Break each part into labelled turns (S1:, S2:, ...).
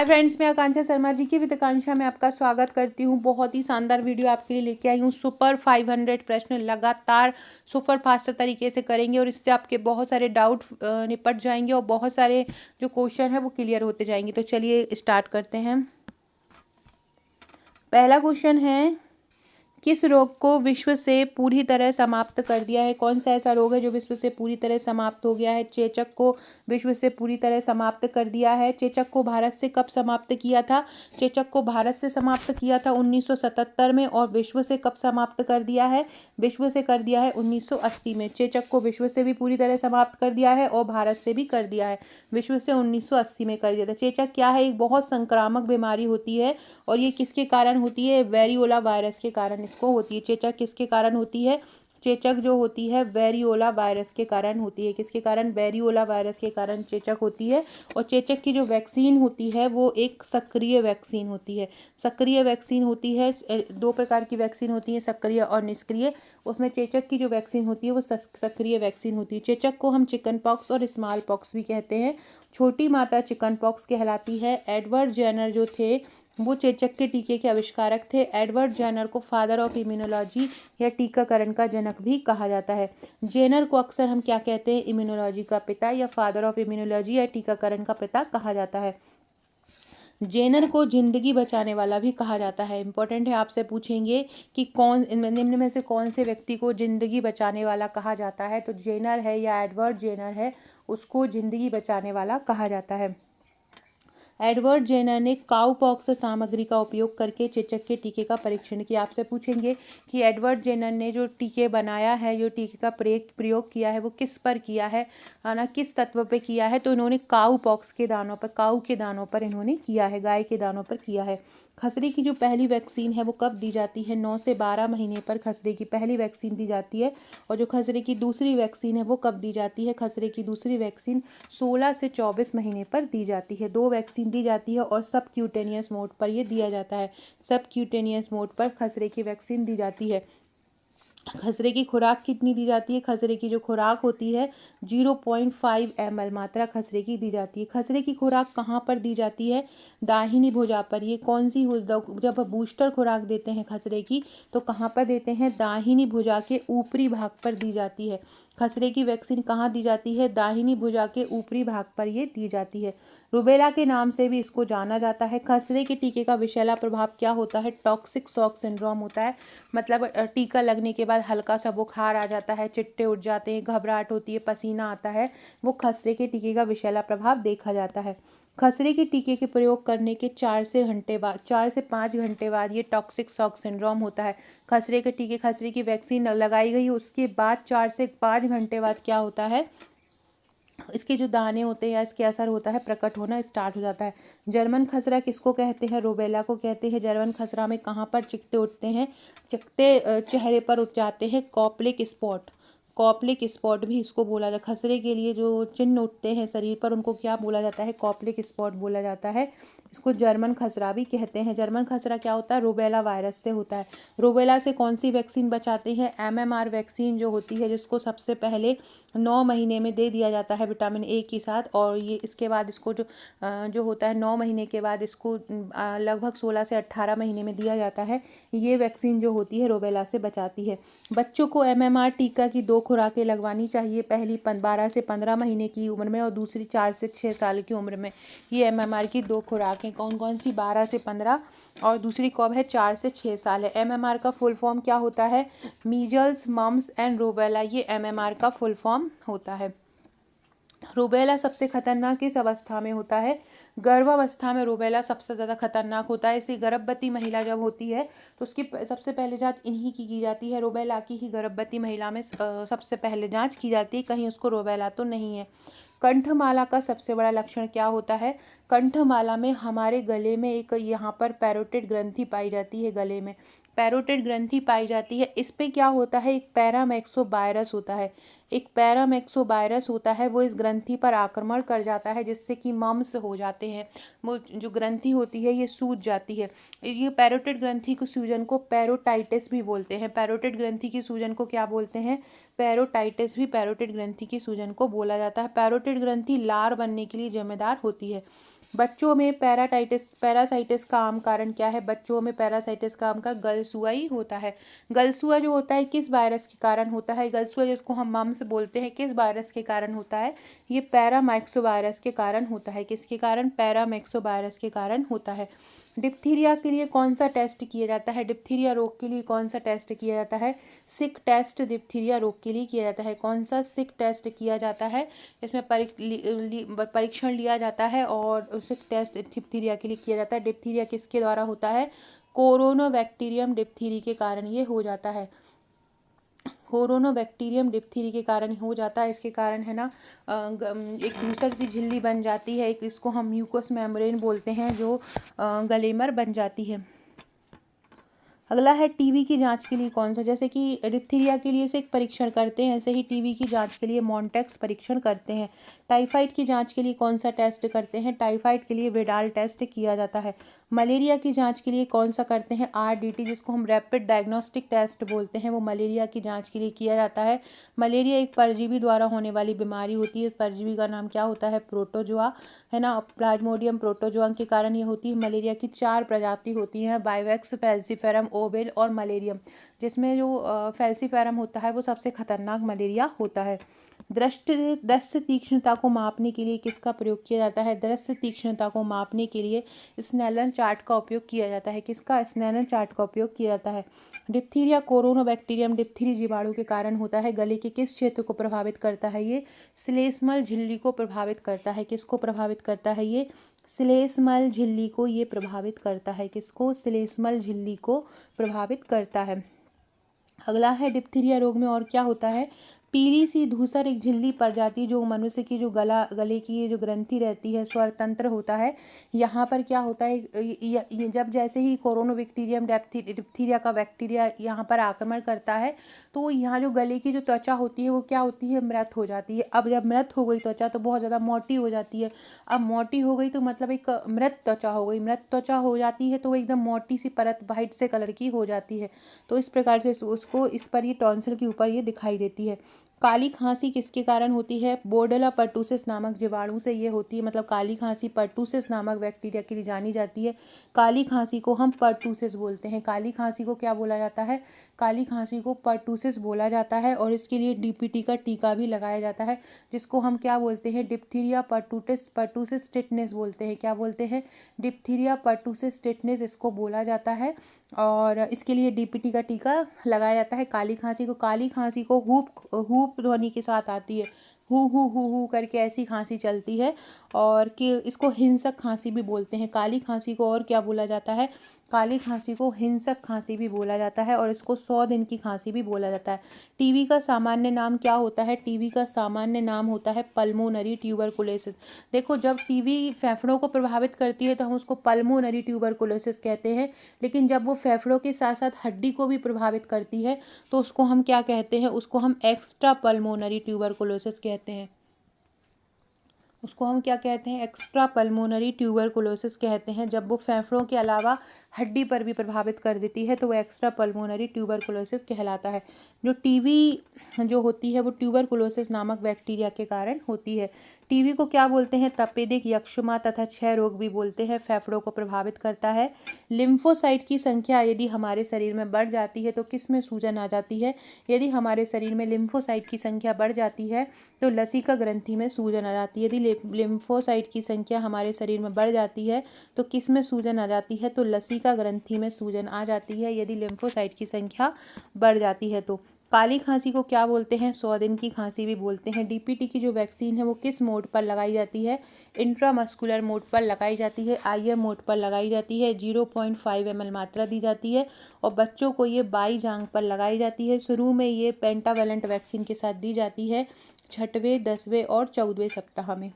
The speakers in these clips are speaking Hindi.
S1: हाय फ्रेंड्स, मैं आकांक्षा शर्मा जी की विद आकांक्षा में आपका स्वागत करती हूँ। बहुत ही शानदार वीडियो आपके लिए लेके आई हूँ। सुपर 500 प्रश्न लगातार सुपर फास्ट तरीके से करेंगे और इससे आपके बहुत सारे डाउट निपट जाएंगे और बहुत सारे जो क्वेश्चन है वो क्लियर होते जाएंगे। तो चलिए स्टार्ट करते हैं। पहला क्वेश्चन है, किस रोग को विश्व से पूरी तरह समाप्त कर दिया है? कौन सा ऐसा रोग है जो विश्व से पूरी तरह समाप्त हो गया है? चेचक को विश्व से पूरी तरह समाप्त कर दिया है। चेचक को भारत से कब समाप्त किया था? चेचक को भारत से समाप्त किया था 1977 में। और विश्व से कब समाप्त कर दिया है? विश्व से कर दिया है 1980 में। चेचक को विश्व से भी पूरी तरह समाप्त कर दिया है और भारत से भी कर दिया है। विश्व से 1980 में कर दिया था। चेचक क्या है? एक बहुत संक्रामक बीमारी होती है और ये किसके कारण होती है? वेरियोला वायरस के कारण इसको होती है। चेचक किसके कारण होती है? चेचक जो होती है वेरियोला वायरस के कारण होती है। किसके कारण? वेरियोला वायरस के कारण चेचक होती है। और चेचक की जो वैक्सीन होती है वो एक सक्रिय वैक्सीन होती है। सक्रिय वैक्सीन होती है, दो प्रकार की वैक्सीन होती है, सक्रिय और निष्क्रिय। उसमें चेचक की जो वैक्सीन होती है वो सक्रिय वैक्सीन होती है। चेचक को हम चिकन पॉक्स और स्मॉल पॉक्स भी कहते हैं। छोटी माता चिकन पॉक्स कहलाती है। एडवर्ड जेनर जो थे वो चेचक के टीके के आविष्कारक थे। एडवर्ड जेनर को फादर ऑफ इम्यूनोलॉजी या टीकाकरण का जनक भी कहा जाता है। जेनर को अक्सर हम क्या कहते हैं? इम्यूनोलॉजी का पिता या फादर ऑफ इम्यूनोलॉजी या टीकाकरण का पिता कहा जाता है। जेनर को जिंदगी बचाने वाला भी कहा जाता है। इंपॉर्टेंट है, आपसे पूछेंगे कि कौन निम्न में से कौन से व्यक्ति को जिंदगी बचाने वाला कहा जाता है? तो जेनर है या एडवर्ड जेनर है, उसको जिंदगी बचाने वाला कहा जाता है। एडवर्ड जेनर ने काउपॉक्स सामग्री का उपयोग करके चेचक के टीके का परीक्षण किया। आपसे पूछेंगे कि एडवर्ड जेनर ने जो टीके बनाया है, जो टीके का प्रयोग किया है, वो किस पर किया है ना, किस तत्व पे किया है? तो इन्होंने काउपॉक्स के दानों पर, काऊ के दानों पर इन्होंने किया है, गाय के दानों पर किया है। खसरे की जो पहली वैक्सीन है वो कब दी जाती है? 9 से 12 महीने पर खसरे की पहली वैक्सीन दी जाती है। और जो खसरे की दूसरी वैक्सीन है वो कब दी जाती है? खसरे की दूसरी वैक्सीन 16 से 24 महीने पर दी जाती है। 2 वैक्सीन दी जाती है और सब क्यूटेनियस मोड पर ये दिया जाता है। सब क्यूटेनियस मोड पर खसरे की वैक्सीन दी जाती है। खसरे की खुराक कितनी दी जाती है? खसरे की जो खुराक होती है 0.5 ml मात्रा खसरे की दी जाती है। खसरे की खुराक कहाँ पर दी जाती है? दाहिनी भुजा पर। ये कौन सी जब बूस्टर खुराक देते हैं खसरे की तो कहाँ पर देते हैं? दाहिनी भुजा के ऊपरी भाग पर दी जाती है। खसरे की वैक्सीन कहाँ दी जाती है? दाहिनी भुजा के ऊपरी भाग पर ये दी जाती है। रुबेला के नाम से भी इसको जाना जाता है। खसरे के टीके का विषैला प्रभाव क्या होता है? टॉक्सिक शॉक सिंड्रोम होता है। मतलब टीका लगने के बाद हल्का सा बुखार आ जाता है, चिट्टे उठ जाते हैं, घबराहट होती है, पसीना आता है, वो खसरे के टीके का विषैला प्रभाव देखा जाता है। खसरे के टीके के प्रयोग करने के 4 से 5 घंटे बाद ये टॉक्सिक शॉक सिंड्रोम होता है। खसरे की वैक्सीन लगाई गई, उसके बाद 4 से 5 घंटे बाद क्या होता है? इसके जो दाने होते हैं या इसके असर होता है, प्रकट होना स्टार्ट हो जाता है। जर्मन खसरा किसको कहते हैं? रूबेला को कहते हैं। जर्मन खसरा में कहाँ पर चिकटे उठते हैं? चिकटे चेहरे पर उठ जाते हैं। कॉप्लिक स्पॉट, कॉप्लिक स्पॉट भी इसको बोला जाता है। खसरे के लिए जो चिन्ह उठते हैं शरीर पर उनको क्या बोला जाता है? कॉप्लिक स्पॉट बोला जाता है। इसको जर्मन खसरा भी कहते हैं। जर्मन खसरा क्या होता है? रूबेला वायरस से होता है। रूबेला से कौन सी वैक्सीन बचाते हैं? MMR वैक्सीन जो होती है, जिसको सबसे पहले 9 महीने में दे दिया जाता है विटामिन ए के साथ। और ये इसके बाद इसको जो होता है 9 महीने के बाद इसको लगभग 16 से 18 महीने में दिया जाता है। ये वैक्सीन जो होती है रूबेला से बचाती है। बच्चों को MMR टीका की 2 खुराकें लगवानी चाहिए। पहली 12 से 15 महीने की उम्र में और दूसरी 4 से 6 साल की उम्र में। ये MMR की 2 खुराकें कौन कौन सी? 12 से 15 और दूसरी कब है? 4 से 6 साल है। MMR का फुल फॉर्म क्या होता है? मीजल्स, मम्स एंड रूबेला, ये MMR का फुल फॉर्म होता है। रूबेला सबसे खतरनाक किस अवस्था में होता है? गर्भावस्था में रूबेला सबसे ज़्यादा खतरनाक होता है। इसलिए गर्भवती महिला जब होती है तो उसकी सबसे पहले जांच इन्हीं की जाती है। रूबेला की ही गर्भवती महिला में सबसे पहले जांच की जाती है, कहीं उसको रूबेला तो नहीं है। कंठमाला का सबसे बड़ा लक्षण क्या होता है? कंठमाला में हमारे गले में एक यहाँ पर पैरोटिड ग्रंथि पाई जाती है। गले में पैरोटिड ग्रंथि पाई जाती है। इस पे क्या होता है? एक पैरामैक्सो वायरस होता है। एक पैरामेक्सोवायरस होता है वो इस ग्रंथि पर आक्रमण कर जाता है जिससे कि मम्स हो जाते हैं। वो जो ग्रंथि होती है ये सूज जाती है। ये पैरोटिड ग्रंथि के सूजन को पैरोटाइटिस भी बोलते हैं। पैरोटिड ग्रंथि की सूजन को क्या बोलते हैं? पैरोटाइटिस भी पैरोटिड ग्रंथि की सूजन को बोला जाता है। पैरोटिड ग्रंथि लार बनने के लिए जिम्मेदार होती है। बच्चों में पैरासाइटिस का आम कारण क्या है? बच्चों में पैरासाइटिस का आम का गलसुआ ही होता है। गलसुआ जो होता है किस वायरस के कारण होता है? गलसुआ जिसको हम मम्स बोलते हैं किस वायरस के कारण होता है? ये पैरामाइक्सो वायरस के कारण होता है। किसके कारण? पैरामाइक्सो वायरस के कारण होता है। डिप्थीरिया के लिए कौन सा टेस्ट किया जाता है? डिप्थीरिया रोग के लिए कौन सा टेस्ट किया जाता है? सिक टेस्ट डिप्थीरिया रोग के लिए किया जाता है। कौन सा सिक टेस्ट किया जाता है? इसमें परीक्षण लिया जाता है और सिक टेस्ट डिप्थीरिया के लिए किया जाता है। डिप्थीरिया किसके द्वारा होता है? कोरोनाबैक्टीरियम डिप्थीरी के कारण ये हो जाता है। कोरोनाबैक्टीरियम डिप्थीरी के कारण हो जाता है। इसके कारण है ना एक दूसर सी झिल्ली बन जाती है। एक इसको हम म्यूकस मेम्ब्रेन बोलते हैं जो गलेमर बन जाती है। अगला है टीबी की जांच के लिए कौन सा? जैसे कि डिप्थीरिया के लिए से एक परीक्षण करते हैं ऐसे ही टीबी की जांच के लिए मॉन्टेक्स परीक्षण करते हैं। टाइफाइड की जांच के लिए कौन सा टेस्ट करते हैं? टाइफाइड के लिए विडाल टेस्ट किया जाता है। मलेरिया की जांच के लिए कौन सा करते हैं? आरडीटी जिसको हम रैपिड डायग्नोस्टिक टेस्ट बोलते हैं वो मलेरिया की जाँच के लिए किया जाता है। मलेरिया एक परजीवी द्वारा होने वाली बीमारी होती है। परजीवी का नाम क्या होता है? प्रोटोजोआ है ना। प्लाज्मोडियम प्रोटोजोआ के कारण ये होती है। मलेरिया की 4 प्रजाति होती हैं, बाइवेक्स, फैल्सीफेरम, ओवेल और मलेरियम, जिसमें जो फैल्सीफेरम होता है वो सबसे खतरनाक मलेरिया होता है। दृष्टि तीक्ष्णता को मापने के लिए किसका प्रयोग किया जाता है? दृष्टि तीक्ष्णता को मापने के लिए स्नेलन चार्ट का उपयोग किया जाता है। किसका? स्नेलन चार्ट का उपयोग किया जाता है। डिप्थीरिया कोरोनाबैक्टीरियम डिप्थीरी जीवाणु के कारण होता है। गले के किस क्षेत्र को प्रभावित करता है? ये श्लेष्मल झिल्ली को प्रभावित करता है। किसको प्रभावित करता है? ये श्लेष्मल झिल्ली को ये प्रभावित करता है। किसको? श्लेष्मल झिल्ली को प्रभावित करता है। अगला है डिप्थीरिया रोग में और क्या होता है? पीली सी धूसर एक झिल्ली पड़ जाती जो मनुष्य की जो गले की ये जो ग्रंथि रहती है स्वर तंत्र होता है, यहाँ पर क्या होता है जब जैसे ही कोरोनाबैक्टीरियम डिप्थीरिया का बैक्टीरिया यहाँ पर आक्रमण करता है तो यहाँ जो गले की जो त्वचा होती है वो क्या होती है? मृत हो जाती है। अब जब मृत हो गई त्वचा तो बहुत ज़्यादा मोटी हो जाती है। अब मोटी हो गई तो मतलब एक मृत त्वचा हो गई। मृत त्वचा हो जाती है तो वो एकदम मोटी सी परत वाइट से कलर की हो जाती है। तो इस प्रकार से उसको इस पर ये टॉन्सिल के ऊपर ये दिखाई देती है। काली खांसी किसके कारण होती है? बोर्डेला पर्टुसिस नामक जीवाणु से ये होती है। मतलब काली खांसी पर्टुसिस नामक बैक्टीरिया के लिए जानी जाती है। काली खांसी को हम पर्टुसिस बोलते हैं। काली खांसी को क्या बोला जाता है? काली खांसी को पर्टुसिस बोला जाता है और इसके लिए डीपीटी का टीका भी लगाया जाता है जिसको हम क्या बोलते हैं? डिप्थीरिया पर्टुसिस टिटनेस बोलते हैं। क्या बोलते हैं? डिप्थीरिया पर्टुसिस टिटनेस इसको बोला जाता है और इसके लिए डीपीटी का टीका लगाया जाता है। काली खांसी को हूप ध्वनि के साथ आती है। हु करके ऐसी खांसी चलती है और कि इसको हिंसक खांसी भी बोलते हैं। काली खांसी को और क्या बोला जाता है? काली खांसी को हिंसक खांसी भी बोला जाता है और इसको 100 दिन की खांसी भी बोला जाता है। टीबी का सामान्य नाम क्या होता है? टीबी का सामान्य नाम होता है पल्मोनरी ट्यूबरकुलोसिस। देखो जब टीबी फेफड़ों को प्रभावित करती है तो हम उसको पल्मोनरी ट्यूबरकुलोसिस कहते हैं, लेकिन जब वो फेफड़ों के साथ साथ हड्डी को भी प्रभावित करती है तो उसको हम क्या कहते हैं? उसको हम एक्स्ट्रा पल्मोनरी ट्यूबरकुलोसिस कहते हैं। उसको हम क्या कहते हैं? एक्स्ट्रा पल्मोनरी ट्यूबरकुलोसिस कहते हैं। जब वो फेफड़ों के अलावा हड्डी पर भी प्रभावित कर देती है तो वो एक्स्ट्रा पल्मोनरी ट्यूबरकुलोसिस कहलाता है। जो टीबी जो होती है वो ट्यूबरकुलोसिस नामक बैक्टीरिया के कारण होती है। टीबी को क्या बोलते हैं? तपेदिक, यक्ष्मा तथा क्षय रोग भी बोलते हैं। फेफड़ों को प्रभावित करता है। लिम्फोसाइट की संख्या यदि हमारे शरीर में बढ़ जाती है तो किस में सूजन आ जाती है? यदि हमारे शरीर में लिम्फोसाइट की संख्या बढ़ जाती है तो लसिका ग्रंथि में सूजन आ जाती है। यदि लिम्फोसाइट की संख्या हमारे शरीर में बढ़ जाती है तो किस में सूजन आ जाती है? तो लसिका ग्रंथि में सूजन आ जाती है यदि लिम्फोसाइट की संख्या बढ़ जाती है तो। काली खांसी को क्या बोलते हैं? 100 दिन की खांसी भी बोलते हैं। डीपीटी की जो वैक्सीन है वो किस मोड पर लगाई जाती है? इंट्रामस्कुलर मोड पर लगाई जाती है। आईएम मोड पर लगाई जाती है। 0.5 ml मात्रा दी जाती है और बच्चों को ये 22 जांघ पर लगाई जाती है। शुरू में ये पेंटावेलेंट वैक्सीन के साथ दी जाती है 6वें, 10वें और 14वें सप्ताह में।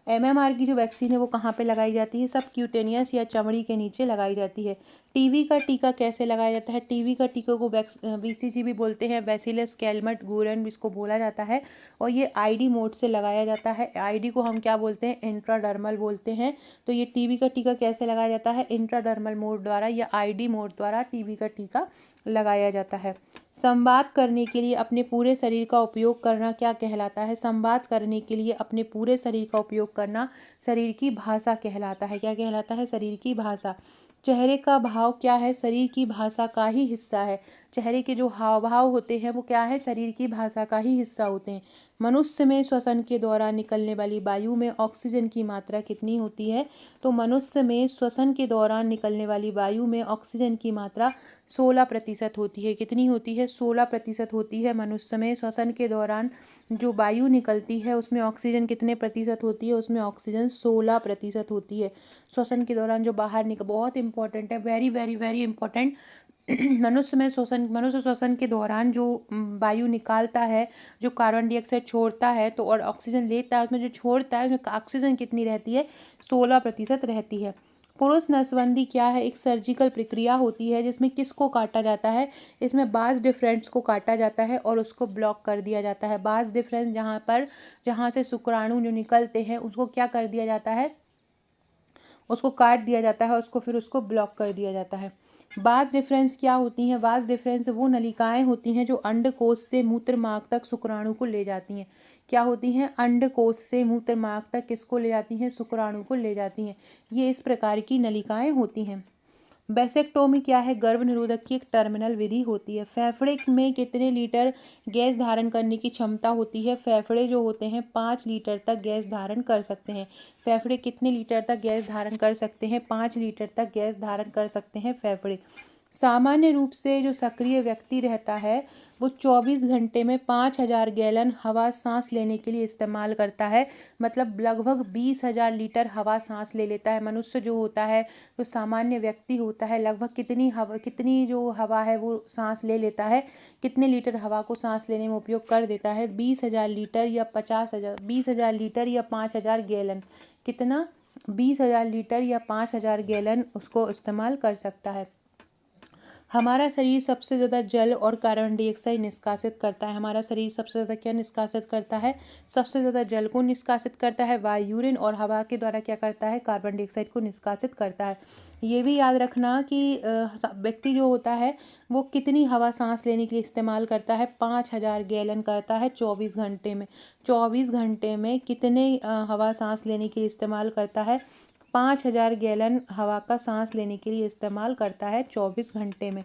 S1: MMR की जो वैक्सीन है वो कहाँ पे लगाई जाती है? सबक्यूटेनियस या चमड़ी के नीचे लगाई जाती है। टीबी का टीका कैसे लगाया जाता है? टीबी का टीका को BCG भी बोलते हैं, बैसिलस कैलमट गुरन इसको बोला जाता है, और ये आईडी मोड से लगाया जाता है। आईडी को हम क्या बोलते हैं? इंट्राडर्मल बोलते हैं। तो ये टीबी का टीका कैसे लगाया जाता है? इंट्राडर्मल मोड द्वारा या आईडी मोड द्वारा टीबी का टीका लगाया जाता है। संवाद करने के लिए अपने पूरे शरीर का उपयोग करना क्या कहलाता है? संवाद करने के लिए अपने पूरे शरीर का उपयोग करना शरीर की भाषा कहलाता है। क्या कहलाता है? शरीर की भाषा। चेहरे का भाव क्या है? शरीर की भाषा का ही हिस्सा है। चेहरे के जो हाव भाव होते हैं वो क्या है? शरीर की भाषा का ही हिस्सा होते हैं। मनुष्य में श्वसन के दौरान निकलने वाली वायु में ऑक्सीजन की मात्रा कितनी होती है? तो मनुष्य में श्वसन के दौरान निकलने वाली वायु में ऑक्सीजन की मात्रा 16% होती है। कितनी होती है? 16% होती है। मनुष्य में श्वसन के दौरान जो वायु निकलती है उसमें ऑक्सीजन कितने प्रतिशत होती है? उसमें ऑक्सीजन 16% होती है। श्वसन के दौरान जो बाहर निकल, बहुत इंपॉर्टेंट है, वेरी वेरी वेरी इंपॉर्टेंट। मनुष्य श्वसन के दौरान जो वायु निकालता है, जो कार्बन डाइऑक्साइड छोड़ता है तो और ऑक्सीजन लेता है, उसमें जो छोड़ता है उसमें ऑक्सीजन कितनी रहती है? 16% रहती है। पुरुष नसबंदी क्या है? एक सर्जिकल प्रक्रिया होती है जिसमें किसको काटा जाता है? इसमें बास डिफरेंस को काटा जाता है और उसको ब्लॉक कर दिया जाता है। बास डिफरेंस जहाँ से शुक्राणु जो निकलते हैं उसको क्या कर दिया जाता है? उसको काट दिया जाता है, फिर उसको ब्लॉक कर दिया जाता है। बास डिफरेंस क्या होती हैं? बास डिफरेंस वो नलिकाएं होती हैं जो अंडकोश से मूत्रमार्ग तक शुक्राणु को ले जाती हैं। क्या होती हैं? अंडकोश से मूत्रमार्ग तक किसको ले जाती हैं? शुक्राणु को ले जाती हैं। ये इस प्रकार की नलिकाएं होती हैं। वैसेक्टोमी क्या है? गर्भ निरोधक की एक टर्मिनल विधि होती है। फेफड़े में कितने लीटर गैस धारण करने की क्षमता होती है? फेफड़े जो होते हैं 5 लीटर तक गैस धारण कर सकते हैं। फेफड़े कितने लीटर तक गैस धारण कर सकते हैं? 5 लीटर तक गैस धारण कर सकते हैं फेफड़े। सामान्य रूप से जो सक्रिय व्यक्ति रहता है वो 24 घंटे में 5000 गैलन हवा सांस लेने के लिए इस्तेमाल करता है। मतलब लगभग 20,000 लीटर हवा सांस ले लेता है। मनुष्य जो होता है, जो सामान्य व्यक्ति होता है, लगभग कितनी जो हवा है वो सांस ले लेता है? कितने लीटर हवा को सांस लेने में उपयोग कर देता है? 20,000 लीटर या 50,000, 20,000 लीटर या 5,000 गैलन। कितना? 20,000 लीटर या 5,000 गैलन उसको इस्तेमाल कर सकता है। हमारा शरीर सबसे ज़्यादा जल और कार्बन डाइऑक्साइड निष्कासित करता है। हमारा शरीर सबसे ज़्यादा क्या निष्कासित करता है? सबसे ज़्यादा जल को निष्कासित करता है वायु, यूरिन, और हवा के द्वारा क्या करता है? कार्बन डाइऑक्साइड को निष्कासित करता है। ये भी याद रखना कि व्यक्ति जो होता है वो कितनी हवा सांस लेने के लिए इस्तेमाल करता है? 5,000 गैलन करता है 24 घंटे में। 24 घंटे में कितने हवा सांस लेने के लिए इस्तेमाल करता है? 5,000 गैलन हवा का सांस लेने के लिए इस्तेमाल करता है 24 घंटे में।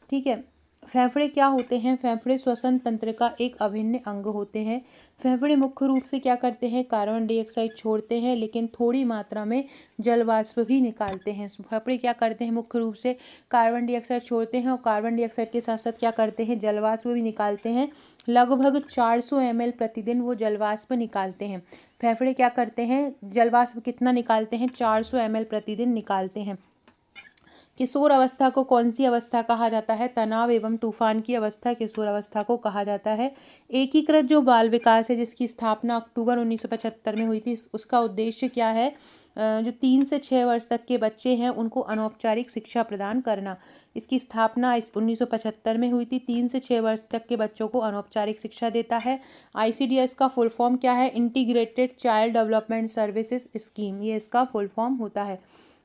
S1: ठीक है। फेफड़े क्या होते हैं? फेफड़े श्वसन तंत्र का एक अभिन्न अंग होते हैं। फेफड़े मुख्य रूप से क्या करते हैं? कार्बन डाइऑक्साइड छोड़ते हैं लेकिन थोड़ी मात्रा में जल वाष्प भी निकालते हैं। फेफड़े क्या करते हैं? मुख्य रूप से कार्बन डाइऑक्साइड छोड़ते हैं और कार्बन डाइऑक्साइड के साथ साथ क्या करते हैं? जल वाष्प भी निकालते हैं। लगभग 400 ml प्रतिदिन वो जल वाष्प निकालते हैं। फेफड़े क्या करते हैं? जल वाष्प कितना निकालते हैं? 400 ml प्रतिदिन निकालते हैं। किशोर अवस्था को कौन सी अवस्था कहा जाता है? तनाव एवं तूफान की अवस्था किशोर अवस्था को कहा जाता है। एकीकृत जो बाल विकास है जिसकी स्थापना अक्टूबर 1975 में हुई थी, उसका उद्देश्य क्या है? जो 3 से 6 वर्ष तक के बच्चे हैं उनको अनौपचारिक शिक्षा प्रदान करना। इसकी स्थापना 1975 में हुई थी। 3 से 6 वर्ष तक के बच्चों को अनौपचारिक शिक्षा देता है। ICDS का फुल फॉर्म क्या है? Integrated child development services scheme, ये इसका फुल फॉर्म होता है।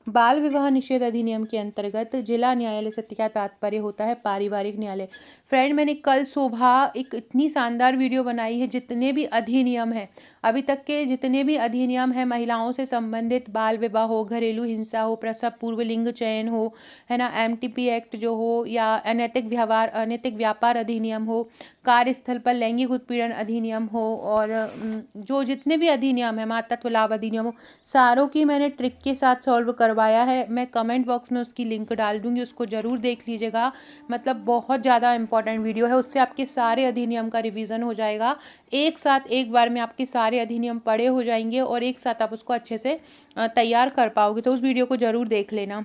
S1: बाल विवाह निषेध अधिनियम के अंतर्गत जिला न्यायालय से क्या तात्पर्य होता है? पारिवारिक न्यायालय। फ्रेंड, मैंने कल सुबह एक इतनी शानदार वीडियो बनाई है। जितने भी अधिनियम हैं, अभी तक के जितने भी अधिनियम हैं महिलाओं से संबंधित, बाल विवाह हो, घरेलू हिंसा हो, प्रसव पूर्व लिंग चयन हो, है ना, MTP एक्ट जो हो, या अनैतिक व्यापार अधिनियम हो, कार्यस्थल पर लैंगिक उत्पीड़न अधिनियम हो, और जो जितने भी अधिनियम है, मातृत्व लाभ अधिनियम हो, सारों की मैंने ट्रिक के साथ सॉल्व करवाया है। मैं कमेंट बॉक्स में उसकी लिंक डाल दूंगी, उसको ज़रूर देख लीजिएगा। मतलब बहुत ज़्यादा इंपॉर्टेंट वीडियो है, उससे आपके सारे अधिनियम का रिवीजन हो जाएगा। एक साथ एक बार में आपके सारे अधिनियम पढ़े हो जाएंगे और एक साथ आप उसको अच्छे से तैयार कर पाओगे। तो उस वीडियो को ज़रूर देख लेना।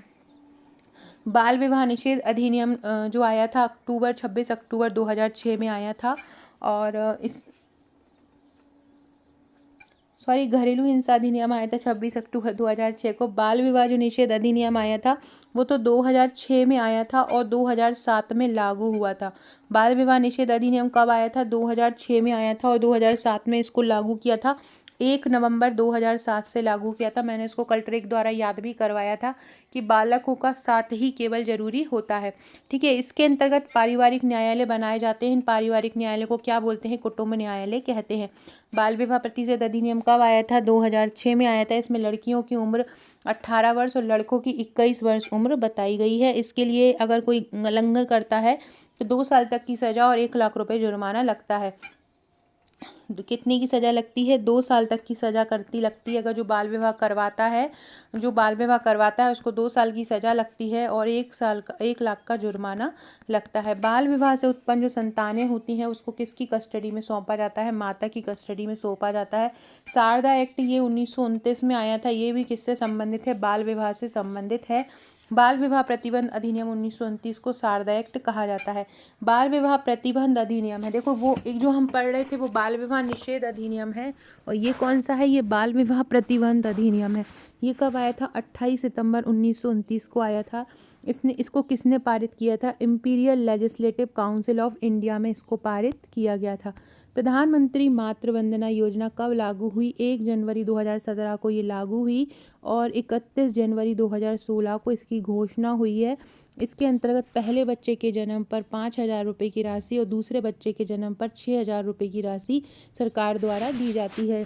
S1: बाल विवाह निषेध अधिनियम जो आया था 26 अक्टूबर 2006 में आया था, और सॉरी, घरेलू हिंसा अधिनियम आया था 26 अक्टूबर 2006 को। बाल विवाह जो निषेध अधिनियम आया था वो तो 2006 में आया था और 2007 में लागू हुआ था। बाल विवाह निषेध अधिनियम कब आया था? 2006 में आया था और 2007 में इसको लागू किया था। 1 नवंबर 2007 से लागू किया था। मैंने इसको कल ट्रिक द्वारा याद भी करवाया था कि बालकों का साथ ही केवल जरूरी होता है। ठीक है, इसके अंतर्गत पारिवारिक न्यायालय बनाए जाते हैं। इन पारिवारिक न्यायालय को क्या बोलते हैं? कुटुंब न्यायालय कहते हैं। बाल विवाह प्रतिषेध अधिनियम कब आया था? 2006 में आया था। इसमें लड़कियों की उम्र 18 वर्ष और लड़कों की 21 वर्ष उम्र बताई गई है। इसके लिए अगर कोई उल्लंघन करता है तो 2 साल तक की सजा और 1 लाख रुपए जुर्माना लगता है। कितने की सजा लगती है? 2 साल तक की सजा लगती है अगर जो बाल विवाह करवाता है उसको 2 साल की सजा लगती है और 1 लाख का जुर्माना लगता है। बाल विवाह से उत्पन्न जो संतानें होती हैं उसको किसकी कस्टडी में सौंपा जाता है? माता की कस्टडी में सौंपा जाता है। शारदा एक्ट ये 1929 में आया था। ये भी किससे संबंधित है? बाल विवाह से संबंधित है। बाल विवाह प्रतिबंध अधिनियम 1929 को शारदा एक्ट कहा जाता है। बाल विवाह प्रतिबंध अधिनियम है, देखो वो एक जो हम पढ़ रहे थे वो बाल विवाह निषेध अधिनियम है और ये कौन सा है? ये बाल विवाह प्रतिबंध अधिनियम है। ये कब आया था? 28 सितंबर 1929 को आया था। इसको किसने पारित किया था? Imperial legislative council of India में इसको पारित किया गया था। प्रधानमंत्री मातृ वंदना योजना कब लागू हुई? 1 जनवरी 2017 को ये लागू हुई और 31 जनवरी 2016 को इसकी घोषणा हुई है। इसके अंतर्गत पहले बच्चे के जन्म पर 5,000 रुपये की राशि और दूसरे बच्चे के जन्म पर 6,000 रुपये की राशि सरकार द्वारा दी जाती है।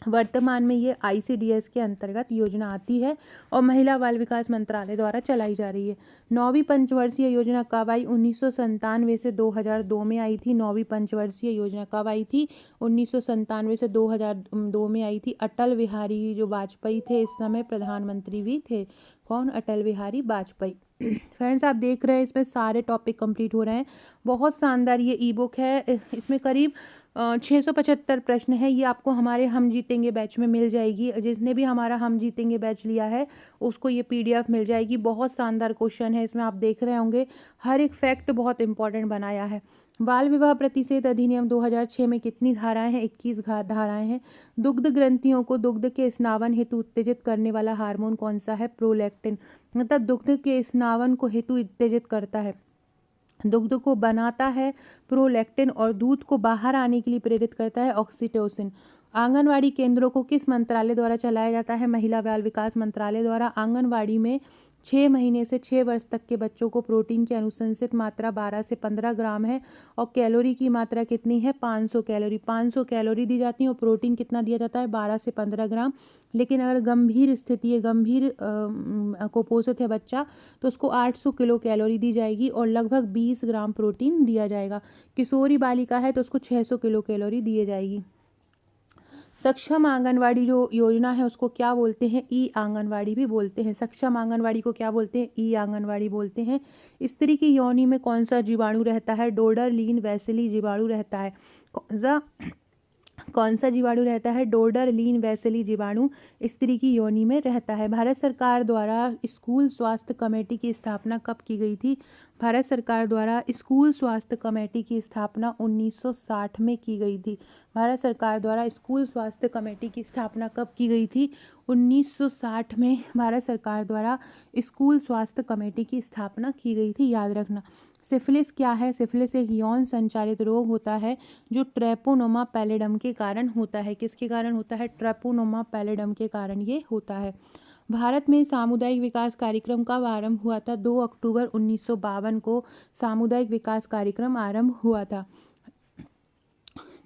S1: वर्तमान में ये ICDS के अंतर्गत योजना आती है और महिला बाल विकास मंत्रालय द्वारा चलाई जा रही है। 9वीं पंचवर्षीय योजना कब आई? 1997 से 2002 में आई थी। 9वीं पंचवर्षीय योजना कब आई थी? 1997 से 2002 में आई थी। अटल बिहारी जो वाजपेयी थे इस समय प्रधानमंत्री भी थे। कौन? अटल बिहारी वाजपेयी। फ्रेंड्स आप देख रहे हैं इसमें सारे टॉपिक कंप्लीट हो रहे हैं। बहुत शानदार ये ई बुक है। इसमें करीब 675 प्रश्न है। ये आपको हमारे हम जीतेंगे बैच में मिल जाएगी। जिसने भी हमारा हम जीतेंगे बैच लिया है उसको ये PDF मिल जाएगी। बहुत शानदार क्वेश्चन है इसमें, आप देख रहे होंगे हर एक फैक्ट बहुत इंपॉर्टेंट बनाया है। बाल विवाह प्रतिषेध अधिनियम 2006 में कितनी धाराएं हैं? 21 धाराएं हैं। दुग्ध ग्रंथियों को दुग्ध के स्नावन हेतु उत्तेजित करने वाला हार्मोन कौन सा है? प्रोलैक्टिन। मतलब दुग्ध के स्नावन को हेतु उत्तेजित करता है, दुग्ध को बनाता है प्रोलैक्टिन और दूध को बाहर आने के लिए प्रेरित करता है ऑक्सीटोसिन। आंगनवाड़ी केंद्रों को किस मंत्रालय द्वारा चलाया जाता है? महिला बाल विकास मंत्रालय द्वारा। आंगनवाड़ी में 6 महीने से 6 वर्ष तक के बच्चों को प्रोटीन की अनुशंसित मात्रा 12 से 15 ग्राम है और कैलोरी की मात्रा कितनी है? 500 कैलोरी। 500 कैलोरी दी जाती है और प्रोटीन कितना दिया जाता है? 12 से 15 ग्राम। लेकिन अगर गंभीर स्थिति है, गंभीर कुपोषित है बच्चा, तो उसको 800 किलो कैलोरी दी जाएगी और लगभग 20 ग्राम प्रोटीन दिया जाएगा। किशोरी बालिका है तो उसको 600 किलो कैलोरी दी जाएगी। सक्षम आंगनवाड़ी जो योजना है उसको क्या बोलते हैं? ई आंगनवाड़ी भी बोलते हैं। सक्षम आंगनवाड़ी को क्या बोलते हैं? ई आंगनवाड़ी बोलते हैं। स्त्री की योनि में कौन सा जीवाणु रहता है? डोडरलीन वैसिली जीवाणु रहता है। कौन सा जीवाणु रहता है? डोडरलीन वैसिली जीवाणु स्त्री की योनि में रहता है। भारत सरकार द्वारा स्कूल स्वास्थ्य कमेटी की स्थापना कब की गई थी? भारत सरकार द्वारा स्कूल स्वास्थ्य कमेटी की स्थापना 1960 में की गई थी। भारत सरकार द्वारा स्कूल स्वास्थ्य कमेटी की स्थापना कब की गई थी? 1960 में भारत सरकार द्वारा स्कूल स्वास्थ्य कमेटी की स्थापना की गई थी, याद रखना। सिफिलिस क्या है? सिफिलिस एक यौन संचारित रोग होता है जो ट्रेपोनोमा पैलिडम के कारण होता है। किसके कारण होता है? ट्रेपोनोमा पैलिडम के कारण ये होता है। भारत में सामुदायिक विकास कार्यक्रम कब आरंभ हुआ था? 2 अक्टूबर 1952 को सामुदायिक विकास कार्यक्रम आरंभ हुआ था।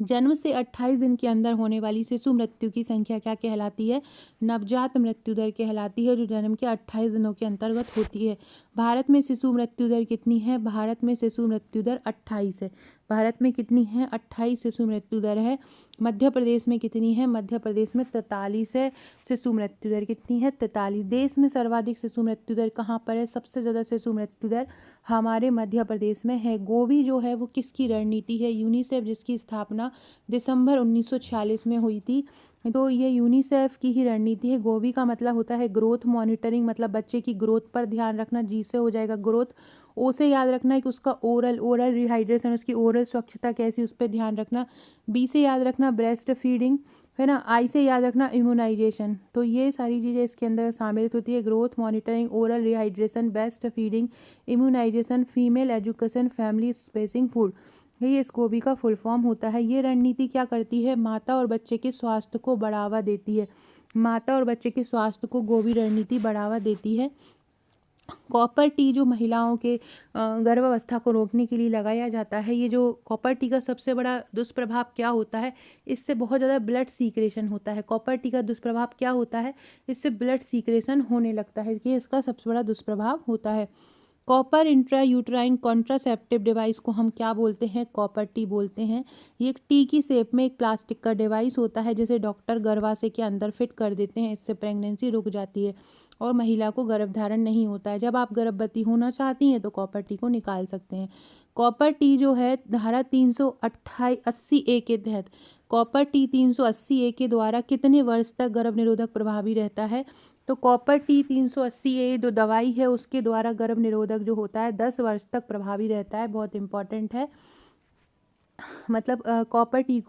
S1: जन्म से 28 दिन के अंदर होने वाली शिशु मृत्यु की संख्या क्या कहलाती है? नवजात मृत्यु दर कहलाती है, जो जन्म के 28 दिनों के अंतर्गत होती है। भारत में शिशु मृत्यु दर कितनी है? भारत में शिशु मृत्यु दर 28 है। भारत में कितनी है? 28 शिशु मृत्यु दर है। मध्य प्रदेश में कितनी है? मध्य प्रदेश में 43 है। शिशु मृत्यु दर कितनी है? 43। देश में सर्वाधिक शिशु मृत्यु दर कहाँ पर है? सबसे ज़्यादा शिशु मृत्यु दर हमारे मध्य प्रदेश में है। गोवी जो है वो किसकी रणनीति है? यूनिसेफ, जिसकी स्थापना दिसंबर 1946 में हुई थी। तो ये यूनिसेफ की ही रणनीति है। गोवी का मतलब होता है ग्रोथ मॉनिटरिंग, मतलब बच्चे की ग्रोथ पर ध्यान रखना। जी से हो जाएगा ग्रोथ। ओ से याद रखना है कि उसका ओरल रिहाइड्रेशन, उसकी ओरल स्वच्छता कैसी, उस पर ध्यान रखना। बी से याद रखना ब्रेस्ट फीडिंग। फिर ना आई से याद रखना इम्यूनाइजेशन, तो ये सारी चीज़ें इसके अंदर शामिल होती है। Growth monitoring, oral rehydration, best feeding, immunization, female education, family spacing, food, ये स्कोबी का फुल फॉर्म होता है। ये रणनीति क्या करती है, माता और बच्चे के स्वास्थ्य को बढ़ावा देती है। माता और बच्चे के स्वास्थ्य को गोबी रणनीति बढ़ावा देती है। कॉपर टी जो महिलाओं के गर्भावस्था को रोकने के लिए लगाया जाता है, ये जो कॉपर टी का सबसे बड़ा दुष्प्रभाव क्या होता है, इससे बहुत ज़्यादा ब्लड सीक्रेशन होता है। कॉपर टी का दुष्प्रभाव क्या होता है, इससे ब्लड सीक्रेशन होने लगता है, ये इसका सबसे बड़ा दुष्प्रभाव होता है। Copper intra uterine contraceptive device को हम क्या बोलते हैं, कॉपर टी बोलते हैं। ये एक टी की शेप में एक प्लास्टिक का डिवाइस होता है, जिसे डॉक्टर गर्भाशय के अंदर फिट कर देते हैं। इससे प्रेगनेंसी रुक जाती है और महिला को गर्भधारण नहीं होता है। जब आप गर्भवती होना चाहती हैं तो कॉपर टी को निकाल सकते हैं। कॉपर टी जो है धारा 380A के तहत, कॉपर टी 380A के द्वारा कितने वर्ष तक गर्भ निरोधक प्रभावी रहता है, तो कॉपर टी 380A जो दवाई है उसके द्वारा गर्भ निरोधक जो होता है 10 वर्ष तक प्रभावी रहता है। बहुत इंपॉर्टेंट है, मतलब कॉपर टी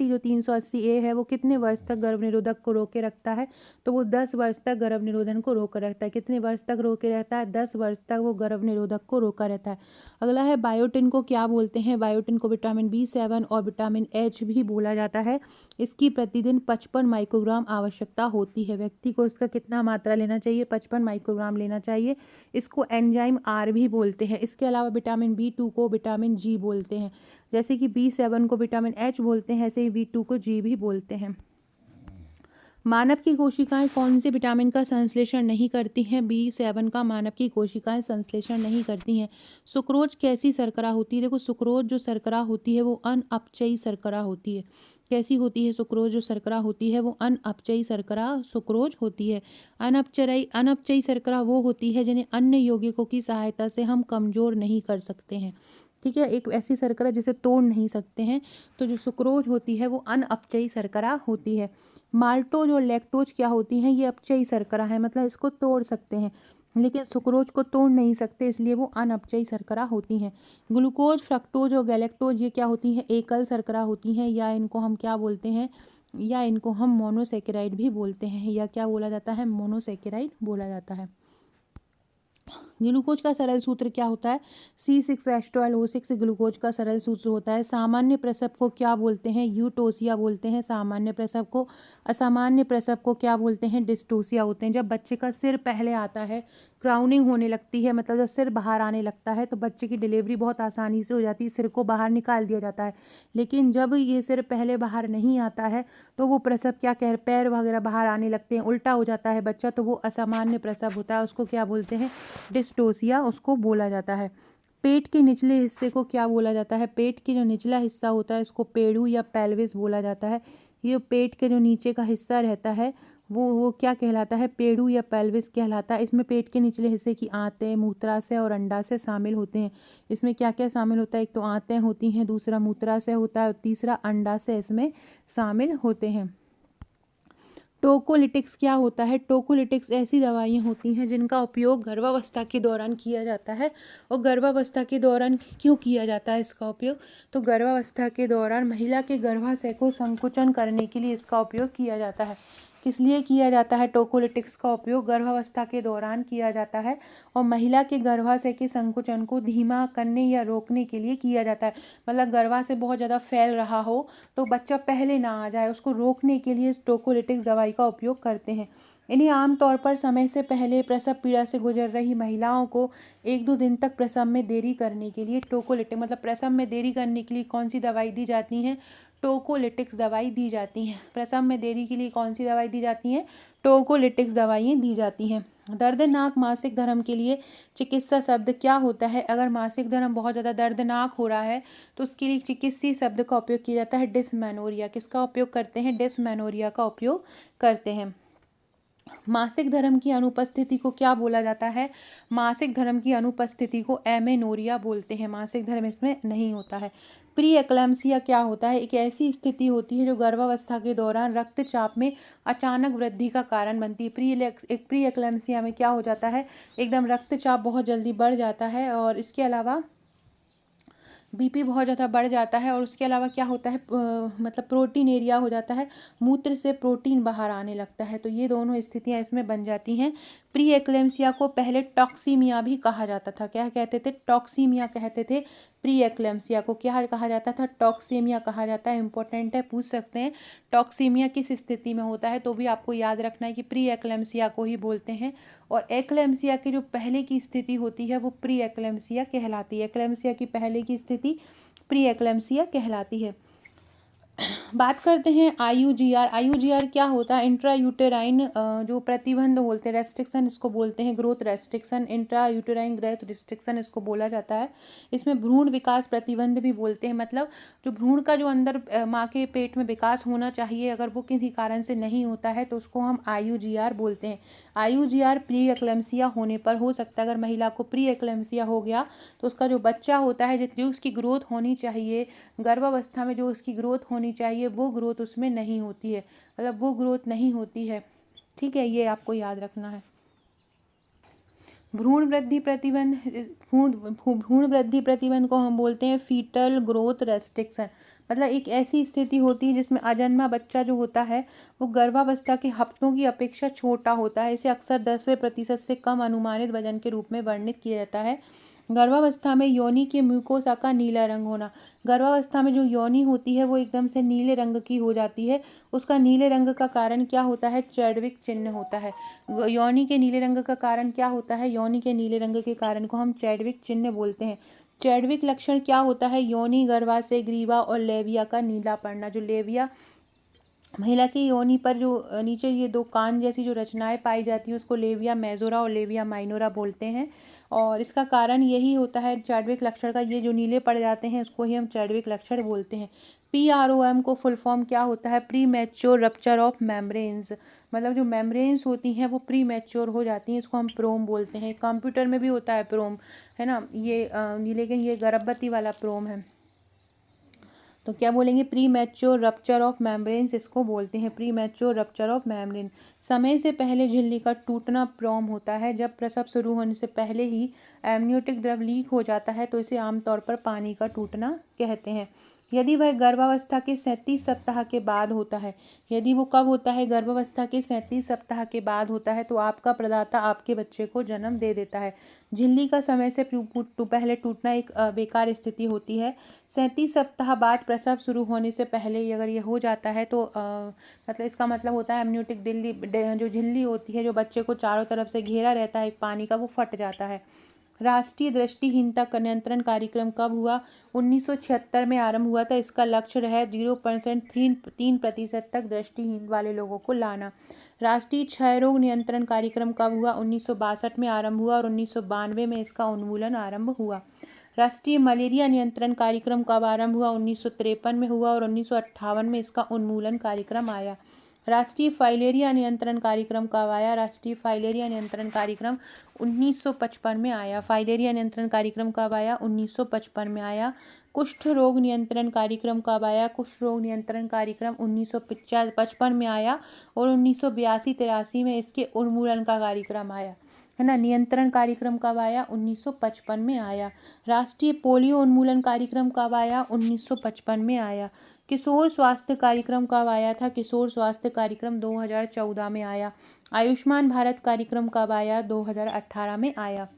S1: जो 380A है वो कितने वर्ष तक गर्भ निरोधक को रोके रखता है, तो वो 10 वर्ष तक गर्भ निरोधन को रोका रखता है। कितने वर्ष तक रोके रहता है, 10 वर्ष तक वो गर्भ निरोधक को रोका रहता है। अगला है बायोटिन को क्या बोलते हैं, बायोटिन को विटामिन B7 और विटामिन H भी बोला जाता है। इसकी प्रतिदिन 55 माइक्रोग्राम आवश्यकता होती है। व्यक्ति को इसका कितना मात्रा लेना चाहिए, 55 माइक्रोग्राम लेना चाहिए। इसको एंजाइम R भी बोलते हैं। इसके अलावा विटामिन B2 को विटामिन G बोलते हैं। जैसे कि B7 को विटामिन H बोलते हैं, ऐसे ही B2 को G भी बोलते हैं। मानव की कोशिकाएं कौन से विटामिन का संश्लेषण नहीं करती हैं, B7 का मानव की कोशिकाएं संश्लेषण नहीं करती हैं। सुक्रोज कैसी शर्करा होती है, देखो सुक्रोज जो शर्करा होती है वो अनअपचयी शर्करा होती है। कैसी होती है सुक्रोज जो शर्करा होती है, वो अनअपचयी शर्करा सुक्रोज होती है। अनअपचयी शर्करा वो होती है जिन्हें अन्य यौगिकों की सहायता से हम कमजोर नहीं कर सकते हैं। ठीक है, एक ऐसी शर्करा जिसे तोड़ नहीं सकते हैं, तो जो सुक्रोज होती है वो अनअपचयी शर्करा होती है। माल्टोज और लैक्टोज क्या होती हैं, ये अपचयी शर्करा है, मतलब इसको तोड़ सकते हैं लेकिन सुक्रोज को तोड़ नहीं सकते, इसलिए वो अनअपचयी शर्करा होती हैं। ग्लूकोज, फ्रक्टोज और गैलेक्टोज ये क्या होती हैं, एकल शर्करा होती हैं, या इनको हम क्या बोलते हैं, या इनको हम मोनोसेकेराइड भी बोलते हैं, या क्या बोला जाता है, मोनोसेकेराइड बोला जाता है। ग्लूकोज का सरल सूत्र क्या होता है, C6H12O6 ग्लूकोज का सरल सूत्र होता है। सामान्य प्रसव को क्या बोलते हैं, यूटोसिया बोलते हैं सामान्य प्रसव को। असामान्य प्रसव को क्या बोलते हैं, डिस्टोसिया होते हैं। जब बच्चे का सिर पहले आता है, क्राउनिंग होने लगती है, मतलब जब सिर बाहर आने लगता है तो बच्चे की डिलीवरी बहुत आसानी से हो जाती है, सिर को बाहर निकाल दिया जाता है। लेकिन जब ये सिर पहले बाहर नहीं आता है तो वो प्रसव क्या कह पैर वगैरह बाहर आने लगते हैं, उल्टा हो जाता है बच्चा, तो वो असामान्य प्रसव होता है, उसको क्या बोलते हैं, डिस्टोसिया उसको बोला जाता है। पेट के निचले हिस्से को क्या बोला जाता है, पेट के जो निचला हिस्सा होता है इसको पेड़ू या पेल्विस बोला जाता है। ये पेट के जो नीचे का हिस्सा रहता है वो क्या कहलाता है, पेड़ू या पेल्विस कहलाता है। इसमें पेट के निचले हिस्से की आंतें, मूत्राशय और अंडाशय शामिल होते हैं। इसमें क्या क्या शामिल होता है, एक तो आंतें होती हैं, दूसरा मूत्राशय होता है और तीसरा अंडाशय इसमें शामिल होते हैं। टोकोलिटिक्स क्या होता है, टोकोलिटिक्स ऐसी दवाइयाँ होती हैं जिनका उपयोग गर्भावस्था के दौरान किया जाता है। और गर्भावस्था के दौरान क्यों किया जाता है इसका उपयोग, तो गर्भावस्था के दौरान महिला के गर्भाशय को संकुचन करने के लिए इसका उपयोग किया जाता है। किस लिए किया जाता है, टोकोलिटिक्स का उपयोग गर्भावस्था के दौरान किया जाता है और महिला के गर्भाशय के संकुचन को धीमा करने या रोकने के लिए किया जाता है। मतलब गर्भाशय बहुत ज़्यादा फैल रहा हो तो बच्चा पहले ना आ जाए, उसको रोकने के लिए इस टोकोलिटिक्स दवाई का उपयोग करते हैं। इन्हें आमतौर पर समय से पहले प्रसव पीड़ा से गुजर रही महिलाओं को 1-2 दिन तक प्रसव में देरी करने के लिए टोकोलिटिक, मतलब प्रसव में देरी करने के लिए कौन सी दवाई दी जाती है, टोकोलिटिक्स दवाई दी जाती हैं। प्रसव में देरी के लिए कौन सी दवाई दी जाती हैं, टोकोलिटिक्स दवाइयाँ दी जाती हैं। दर्दनाक मासिक धर्म के लिए चिकित्सा शब्द क्या होता है, अगर मासिक धर्म बहुत ज़्यादा दर्दनाक हो रहा है तो उसके लिए चिकित्सीय शब्द का उपयोग किया जाता है, डिस्मेनोरिया। किसका उपयोग करते हैं, डिस्मेनोरिया का उपयोग करते हैं। मासिक धर्म की अनुपस्थिति को क्या बोला जाता है, मासिक धर्म की अनुपस्थिति को एमेनोरिया बोलते हैं। मासिक धर्म इसमें नहीं होता है। प्री एक्लैम्सिया क्या होता है, एक ऐसी स्थिति होती है जो गर्भावस्था के दौरान रक्तचाप में अचानक वृद्धि का कारण बनती है। प्री एक्लैम्सिया में क्या हो जाता है, एकदम रक्तचाप बहुत जल्दी बढ़ जाता है और इसके अलावा बीपी बहुत ज़्यादा बढ़ जाता है और उसके अलावा क्या होता है मतलब प्रोटीन एरिया हो जाता है, मूत्र से प्रोटीन बाहर आने लगता है। तो ये दोनों स्थितियाँ इसमें बन जाती हैं। प्री एक्लेम्सिया को पहले टॉक्सीमिया भी कहा जाता था। क्या कहते थे? टॉक्सीमिया कहते थे। प्री एक्लेम्सिया को क्या कहा जाता था? टॉक्सीमिया कहा जाता है। इंपॉर्टेंट है, पूछ सकते हैं टॉक्सीमिया किस स्थिति में होता है, तो भी आपको याद रखना है कि प्री एक्लेम्सिया को ही बोलते हैं। और एक्लेम्सिया की जो पहले की स्थिति होती है वो प्री एक्लेम्सिया कहलाती है। एक्लेम्सिया की पहले की स्थिति प्री एक्लेम्सिया कहलाती है। बात करते हैं आईयूजीआर। आईयूजीआर क्या होता है? इंट्रा यूटेराइन जो प्रतिबंध बोलते हैं, रेस्ट्रिक्शन इसको बोलते हैं, growth restriction, intra uterine growth restriction इसको बोला जाता है। इसमें भ्रूण विकास प्रतिबंध भी बोलते हैं, मतलब जो भ्रूण का जो अंदर माँ के पेट में विकास होना चाहिए अगर वो किसी कारण से नहीं होता है तो उसको हम आईयूजीआर बोलते हैं। आईयूजीआर प्री एक्लेम्सिया होने पर हो सकता है। अगर महिला को प्री एक्लेम्सिया हो गया तो उसका जो बच्चा होता है, जो उसकी ग्रोथ होनी चाहिए, गर्भावस्था में जो उसकी ग्रोथ होनी चाहिए वो ग्रोथ उसमें नहीं होती है, मतलब वो ग्रोथ नहीं होती है। ठीक है, ये आपको याद रखना है। भ्रूण वृद्धि प्रतिबंध, भ्रूण वृद्धि प्रतिबंध को हम बोलते हैं फीटल ग्रोथ रेस्ट्रिक्शन। मतलब एक ऐसी स्थिति होती है जिसमें अजन्मा बच्चा जो होता है वो गर्भावस्था के हफ्तों की अपेक्षा छोटा होता है। इसे अक्सर 10% से कम अनुमानित वजन के रूप में वर्णित किया जाता है। गर्भावस्था में योनि के म्यूकोसा का नीला रंग होना। गर्भावस्था में जो योनि होती है वो एकदम से नीले रंग की हो जाती है। उसका नीले रंग का कारण क्या होता है? चैडविक चिन्ह होता है। योनि के नीले रंग का कारण क्या होता है? योनि के नीले रंग के कारण को हम चैडविक चिन्ह बोलते हैं। चैडविक लक्षण क्या होता है? योनि, गर्भाशय, ग्रीवा और लेविया का नीला पड़ना। जो लेविया, महिला की योनि पर जो नीचे ये दो कान जैसी जो रचनाएं पाई जाती हैं उसको लेविया मेजोरा और लेविया माइनोरा बोलते हैं। और इसका कारण यही होता है चैडविक लक्षण का, ये जो नीले पड़ जाते हैं उसको ही हम चैडविक लक्षण बोलते हैं। PROM को फुल फॉर्म क्या होता है? Pre mature rupture of membranes. मतलब जो मेम्ब्रेन्स होती हैं वो प्री मैच्योर हो जाती हैं, इसको हम प्रोम बोलते हैं। कंप्यूटर में भी होता है प्रोम, है ना, लेकिन ये गर्भवती वाला प्रोम है। तो क्या बोलेंगे? Pre mature rupture of membranes इसको बोलते हैं, pre mature rupture of membrane. समय से पहले झिल्ली का टूटना प्रोम होता है। जब प्रसव शुरू होने से पहले ही एमनियोटिक द्रव लीक हो जाता है तो इसे आमतौर पर पानी का टूटना कहते हैं। यदि वह गर्भावस्था के 37 सप्ताह के बाद होता है, यदि वो कब होता है? गर्भावस्था के 37 सप्ताह के बाद होता है तो आपका प्रदाता आपके बच्चे को जन्म दे देता है। झिल्ली का समय से पहले टूटना एक बेकार स्थिति होती है। 37 सप्ताह बाद प्रसव शुरू होने से पहले अगर ये हो जाता है तो मतलब इसका मतलब होता है एमनियोटिक जो झिल्ली होती है, जो बच्चे को चारों तरफ से घेरा रहता है एक पानी का, वो फट जाता है। राष्ट्रीय दृष्टिहीनता का नियंत्रण कार्यक्रम कब हुआ? 1976 में आरंभ हुआ था। इसका लक्ष्य है 0.3% तक दृष्टिहीन वाले लोगों को लाना। राष्ट्रीय क्षय रोग नियंत्रण कार्यक्रम कब हुआ? 1962 में आरंभ हुआ और 1992 में इसका उन्मूलन आरंभ हुआ। राष्ट्रीय मलेरिया नियंत्रण कार्यक्रम कब आरंभ हुआ? 1953 में हुआ और 1958 में इसका उन्मूलन कार्यक्रम आया। राष्ट्रीय फाइलेरिया नियंत्रण कार्यक्रम कब आया? राष्ट्रीय फाइलेरिया नियंत्रण कार्यक्रम 1955 में आया। फाइलेरिया नियंत्रण कार्यक्रम कब आया? 1955 में आया। कुष्ठ रोग नियंत्रण कार्यक्रम कब आया? कुष्ठ रोग नियंत्रण कार्यक्रम 1955 में आया और 1982-83 में इसके उन्मूलन का कार्यक्रम आया, है ना। नियंत्रण कार्यक्रम कब आया? 1955 में आया। राष्ट्रीय पोलियो उन्मूलन कार्यक्रम कब आया? 1955 में आया। किशोर स्वास्थ्य कार्यक्रम कब आया था? किशोर स्वास्थ्य कार्यक्रम 2014 में आया। आयुष्मान भारत कार्यक्रम कब आया? 2018 में आया।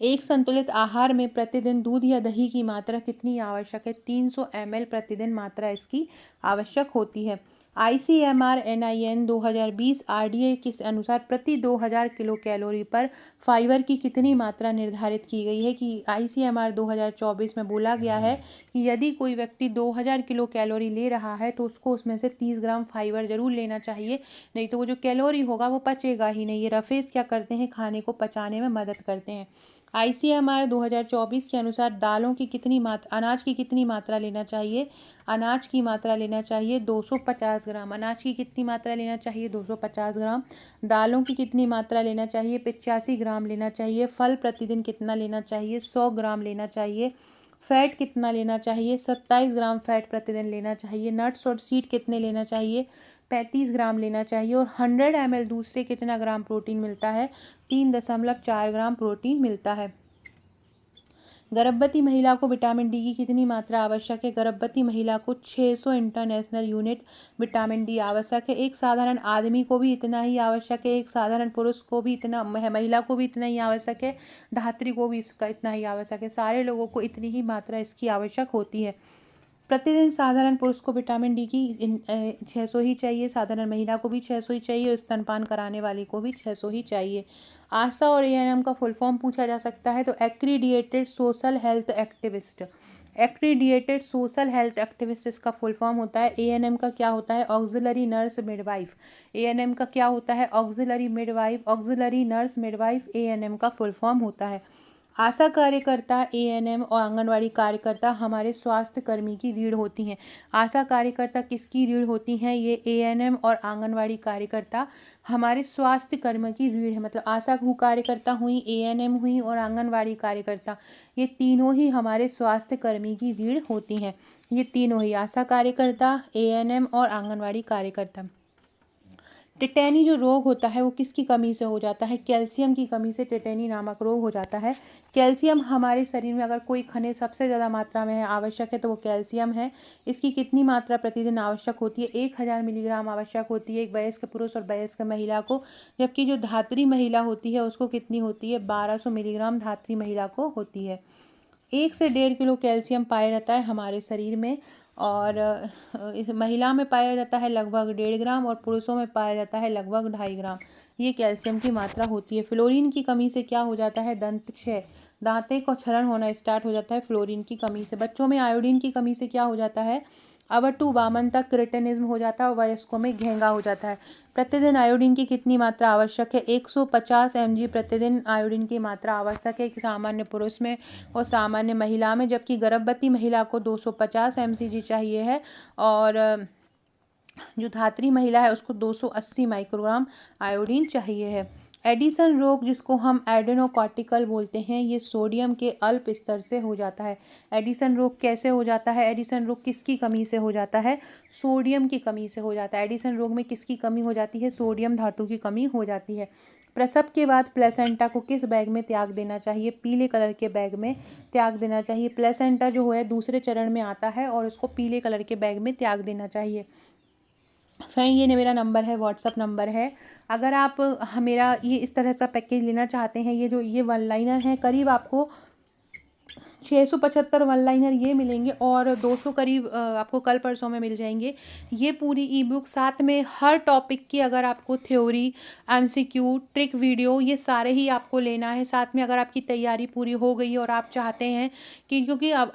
S1: एक संतुलित आहार में प्रतिदिन दूध या दही की मात्रा कितनी आवश्यक है? 300 ml प्रतिदिन मात्रा इसकी आवश्यक होती है। ICMR NIN 2020 RDA के अनुसार प्रति 2000 किलो कैलोरी पर फाइबर की कितनी मात्रा निर्धारित की गई है? कि ICMR 2024 में बोला गया है कि यदि कोई व्यक्ति 2000 किलो कैलोरी ले रहा है तो उसको उसमें से 30 ग्राम फाइबर जरूर लेना चाहिए, नहीं तो वो जो कैलोरी होगा वो पचेगा ही नहीं। ये रफेज क्या करते हैं? खाने को पचाने में मदद करते हैं। ICMR 2024 के अनुसार दालों की कितनी मात्रा, अनाज की कितनी मात्रा लेना चाहिए? अनाज की मात्रा लेना चाहिए 250 ग्राम। अनाज की कितनी मात्रा लेना चाहिए? 250 ग्राम। दालों की कितनी मात्रा लेना चाहिए? 85 ग्राम लेना चाहिए। फल प्रतिदिन कितना लेना चाहिए? 100 ग्राम लेना चाहिए। फैट कितना लेना चाहिए? 27 ग्राम फैट प्रतिदिन लेना चाहिए। नट्स और सीड कितने लेना चाहिए? 35 ग्राम लेना चाहिए। और 100 ml दूध से कितना ग्राम प्रोटीन मिलता है? 3.4 ग्राम प्रोटीन मिलता है। गर्भवती महिला को विटामिन डी की कितनी मात्रा आवश्यक है? गर्भवती महिला को 600 इंटरनेशनल यूनिट विटामिन डी आवश्यक है। एक साधारण आदमी को भी इतना ही आवश्यक है, एक साधारण पुरुष को भी इतना, महिला को भी इतना ही आवश्यक है, धात्री को भी इसका इतना ही आवश्यक है। सारे लोगों को इतनी ही मात्रा इसकी आवश्यक होती है। प्रतिदिन साधारण पुरुष को विटामिन डी की 600 ही चाहिए, साधारण महिला को भी 600 ही चाहिए और स्तनपान कराने वाले को भी 600 ही चाहिए। आशा और एएनएम का फुल फॉर्म पूछा जा सकता है तो accredited social health activist. Accredited social health activist इसका फुल फॉर्म होता है। एएनएम का क्या होता है? Auxiliary nurse midwife. एएनएम का क्या होता है? Auxiliary midwife, auxiliary nurse midwife ANM का फुल फॉर्म होता है। आशा कार्यकर्ता, एएनएम और आंगनवाड़ी कार्यकर्ता हमारे स्वास्थ्य कर्मी की रीढ़ होती हैं। आशा कार्यकर्ता किसकी रीढ़ होती हैं? ये एएनएम और आंगनवाड़ी कार्यकर्ता हमारे स्वास्थ्य कर्म की रीढ़ है। मतलब आशा कार्यकर्ता हुई, एएनएम हुई और आंगनवाड़ी कार्यकर्ता, ये तीनों ही हमारे स्वास्थ्य कर्मी की रीढ़ होती हैं। ये तीनों ही, आशा कार्यकर्ता, एएनएम और आंगनवाड़ी कार्यकर्ता। टेटेनी जो रोग होता है वो किसकी कमी से हो जाता है? कैल्शियम की कमी से टेटेनी नामक रोग हो जाता है। कैल्शियम हमारे शरीर में अगर कोई खनिज सबसे ज़्यादा मात्रा में है, आवश्यक है, तो वो कैल्शियम है। इसकी कितनी मात्रा प्रतिदिन आवश्यक होती है? 1000 मिलीग्राम आवश्यक होती है एक वयस्क पुरुष और वयस्क महिला को। जबकि जो धात्री महिला होती है उसको कितनी होती है? 1200 मिलीग्राम धात्री महिला को होती है। 1 से 1.5 किलो कैल्शियम पाया जाता है हमारे शरीर में और इस महिला में पाया जाता है लगभग 1.5 ग्राम और पुरुषों में पाया जाता है लगभग 2.5 ग्राम। ये कैल्शियम की मात्रा होती है। फ्लोरीन की कमी से क्या हो जाता है? दंत क्षय, दांतें को क्षरण होना स्टार्ट हो जाता है फ्लोरीन की कमी से। बच्चों में आयोडीन की कमी से क्या हो जाता है? अवटु वामन तक क्रिटेनिज्म हो जाता है और वयस्कों में घेंगा हो जाता है। प्रतिदिन आयोडीन की कितनी मात्रा आवश्यक है? 150 mg प्रतिदिन आयोडीन की मात्रा आवश्यक है एक सामान्य पुरुष में और सामान्य महिला में। जबकि गर्भवती महिला को 250 mg चाहिए है और जो धात्री महिला है उसको 280 माइक्रोग्राम आयोडीन चाहिए है। एडिसन रोग जिसको हम एडेनोकॉर्टिकल बोलते हैं, ये सोडियम के अल्प स्तर से हो जाता है। एडिसन रोग कैसे हो जाता है? एडिसन रोग किसकी कमी से हो जाता है? सोडियम की कमी से हो जाता है। एडिसन रोग में किसकी कमी हो जाती है? सोडियम धातु की कमी हो जाती है। प्रसव के बाद प्लेसेंटा को किस बैग में त्याग देना चाहिए? पीले कलर के बैग में त्याग देना चाहिए। प्लेसेंटा जो है दूसरे चरण में आता है और उसको पीले कलर के बैग में त्याग देना चाहिए। फ्रेंड, ये मेरा नंबर है, व्हाट्सअप नंबर है। अगर आप मेरा ये इस तरह सा पैकेज लेना चाहते हैं, ये वन लाइनर है, करीब आपको 675 वन लाइनर ये मिलेंगे और 200 करीब आपको कल परसों में मिल जाएंगे। ये पूरी ई बुक, साथ में हर टॉपिक की अगर आपको थ्योरी, एमसीक्यू, ट्रिक वीडियो, ये सारे ही आपको लेना है। साथ में अगर आपकी तैयारी पूरी हो गई और आप चाहते हैं कि, क्योंकि अब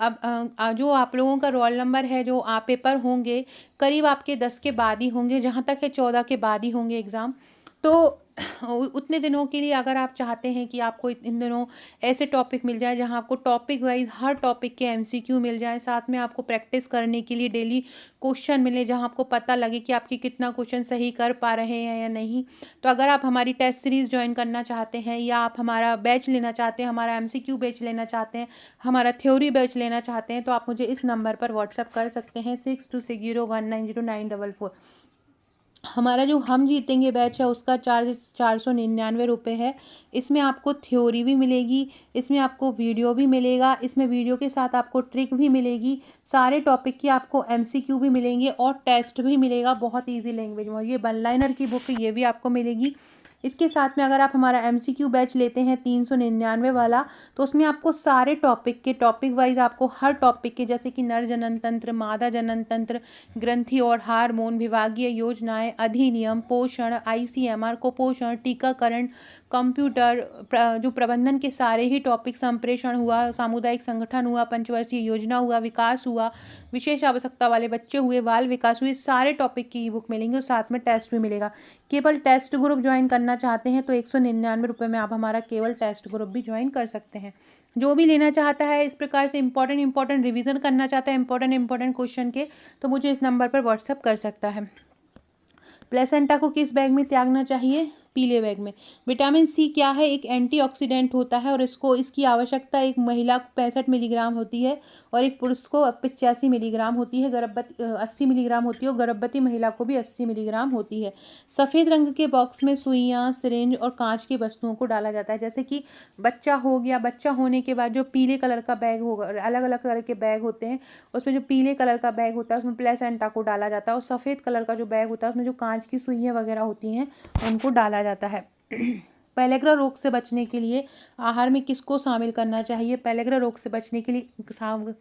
S1: जो आप लोगों का रोल नंबर है, जो आप पेपर होंगे करीब आपके 10 के बाद ही होंगे, जहाँ तक है 14 के बाद ही होंगे एग्ज़ाम। तो उतने दिनों के लिए अगर आप चाहते हैं कि आपको इन दिनों ऐसे टॉपिक मिल जाए जहां आपको टॉपिक वाइज हर टॉपिक के एमसीक्यू मिल जाए, साथ में आपको प्रैक्टिस करने के लिए डेली क्वेश्चन मिले, जहां आपको पता लगे कि आपकी कितना क्वेश्चन सही कर पा रहे हैं या नहीं, तो अगर आप हमारी टेस्ट सीरीज़ ज्वाइन करना चाहते हैं या आप हमारा बैच लेना चाहते हैं, हमारा एमसीक्यू बैच लेना चाहते हैं, हमारा थ्योरी बैच लेना चाहते हैं, तो आप मुझे इस नंबर पर व्हाट्सअप कर सकते हैं 6260190944। हमारा जो हम जीतेंगे बैच है उसका चार्ज 499 रुपये है। इसमें आपको थ्योरी भी मिलेगी, इसमें आपको वीडियो भी मिलेगा, इसमें वीडियो के साथ आपको ट्रिक भी मिलेगी, सारे टॉपिक की आपको एमसीक्यू भी मिलेंगे और टेस्ट भी मिलेगा बहुत इजी लैंग्वेज में। ये वन लाइनर की बुक ये भी आपको मिलेगी। इसके साथ में अगर आप हमारा एमसीक्यू बैच लेते हैं 399 वाला, तो उसमें आपको सारे टॉपिक वाइज आपको हर टॉपिक के, जैसे कि नर जनन तंत्र, मादा जनन तंत्र, ग्रंथि और हार्मोन, विभागीय योजनाएं, अधिनियम, पोषण, आईसीएमआर, कुपोषण, टीकाकरण, कंप्यूटर, जो प्रबंधन के सारे ही टॉपिक, संप्रेषण हुआ, सामुदायिक संगठन हुआ, पंचवर्षीय योजना हुआ, विकास हुआ, विशेष आवश्यकता वाले बच्चे हुए, बाल विकास हुए, सारे टॉपिक की ई बुक मिलेंगे और साथ में टेस्ट भी मिलेगा। केवल टेस्ट ग्रुप ज्वाइन करना चाहते हैं तो 199 रुपये में आप हमारा केवल टेस्ट ग्रुप भी ज्वाइन कर सकते हैं। जो भी लेना चाहता है इस प्रकार से इंपॉर्टेंट रिवीजन करना चाहता है इंपॉर्टेंट क्वेश्चन के, तो मुझे इस नंबर पर व्हाट्सअप कर सकता है। प्लेसेंटा को किस बैग में त्यागना चाहिए? पीले बैग में। विटामिन सी क्या है, एक एंटीऑक्सीडेंट होता है और इसकी आवश्यकता एक महिला को 65 मिलीग्राम होती है और एक पुरुष को 85 मिलीग्राम होती है। गर्भवती 80 मिलीग्राम होती है और गर्भवती महिला को भी 80 मिलीग्राम होती है। सफ़ेद रंग के बॉक्स में सुइयाँ, सिरिंज और कांच की वस्तुओं को डाला जाता है। जैसे कि बच्चा हो गया, बच्चा होने के बाद जो पीले कलर का बैग होगा, अलग अलग कलर के बैग होते हैं, उसमें जो पीले कलर का बैग होता है उसमें प्लेसेंटा को डाला जाता है और सफ़ेद कलर का जो बैग होता है उसमें जो कांच की सुइयाँ वगैरह होती हैं उनको डाला जाता है। पेलेग्रा रोग से बचने के लिए आहार में किसको शामिल करना चाहिए? पेलेग्रा रोग से बचने के लिए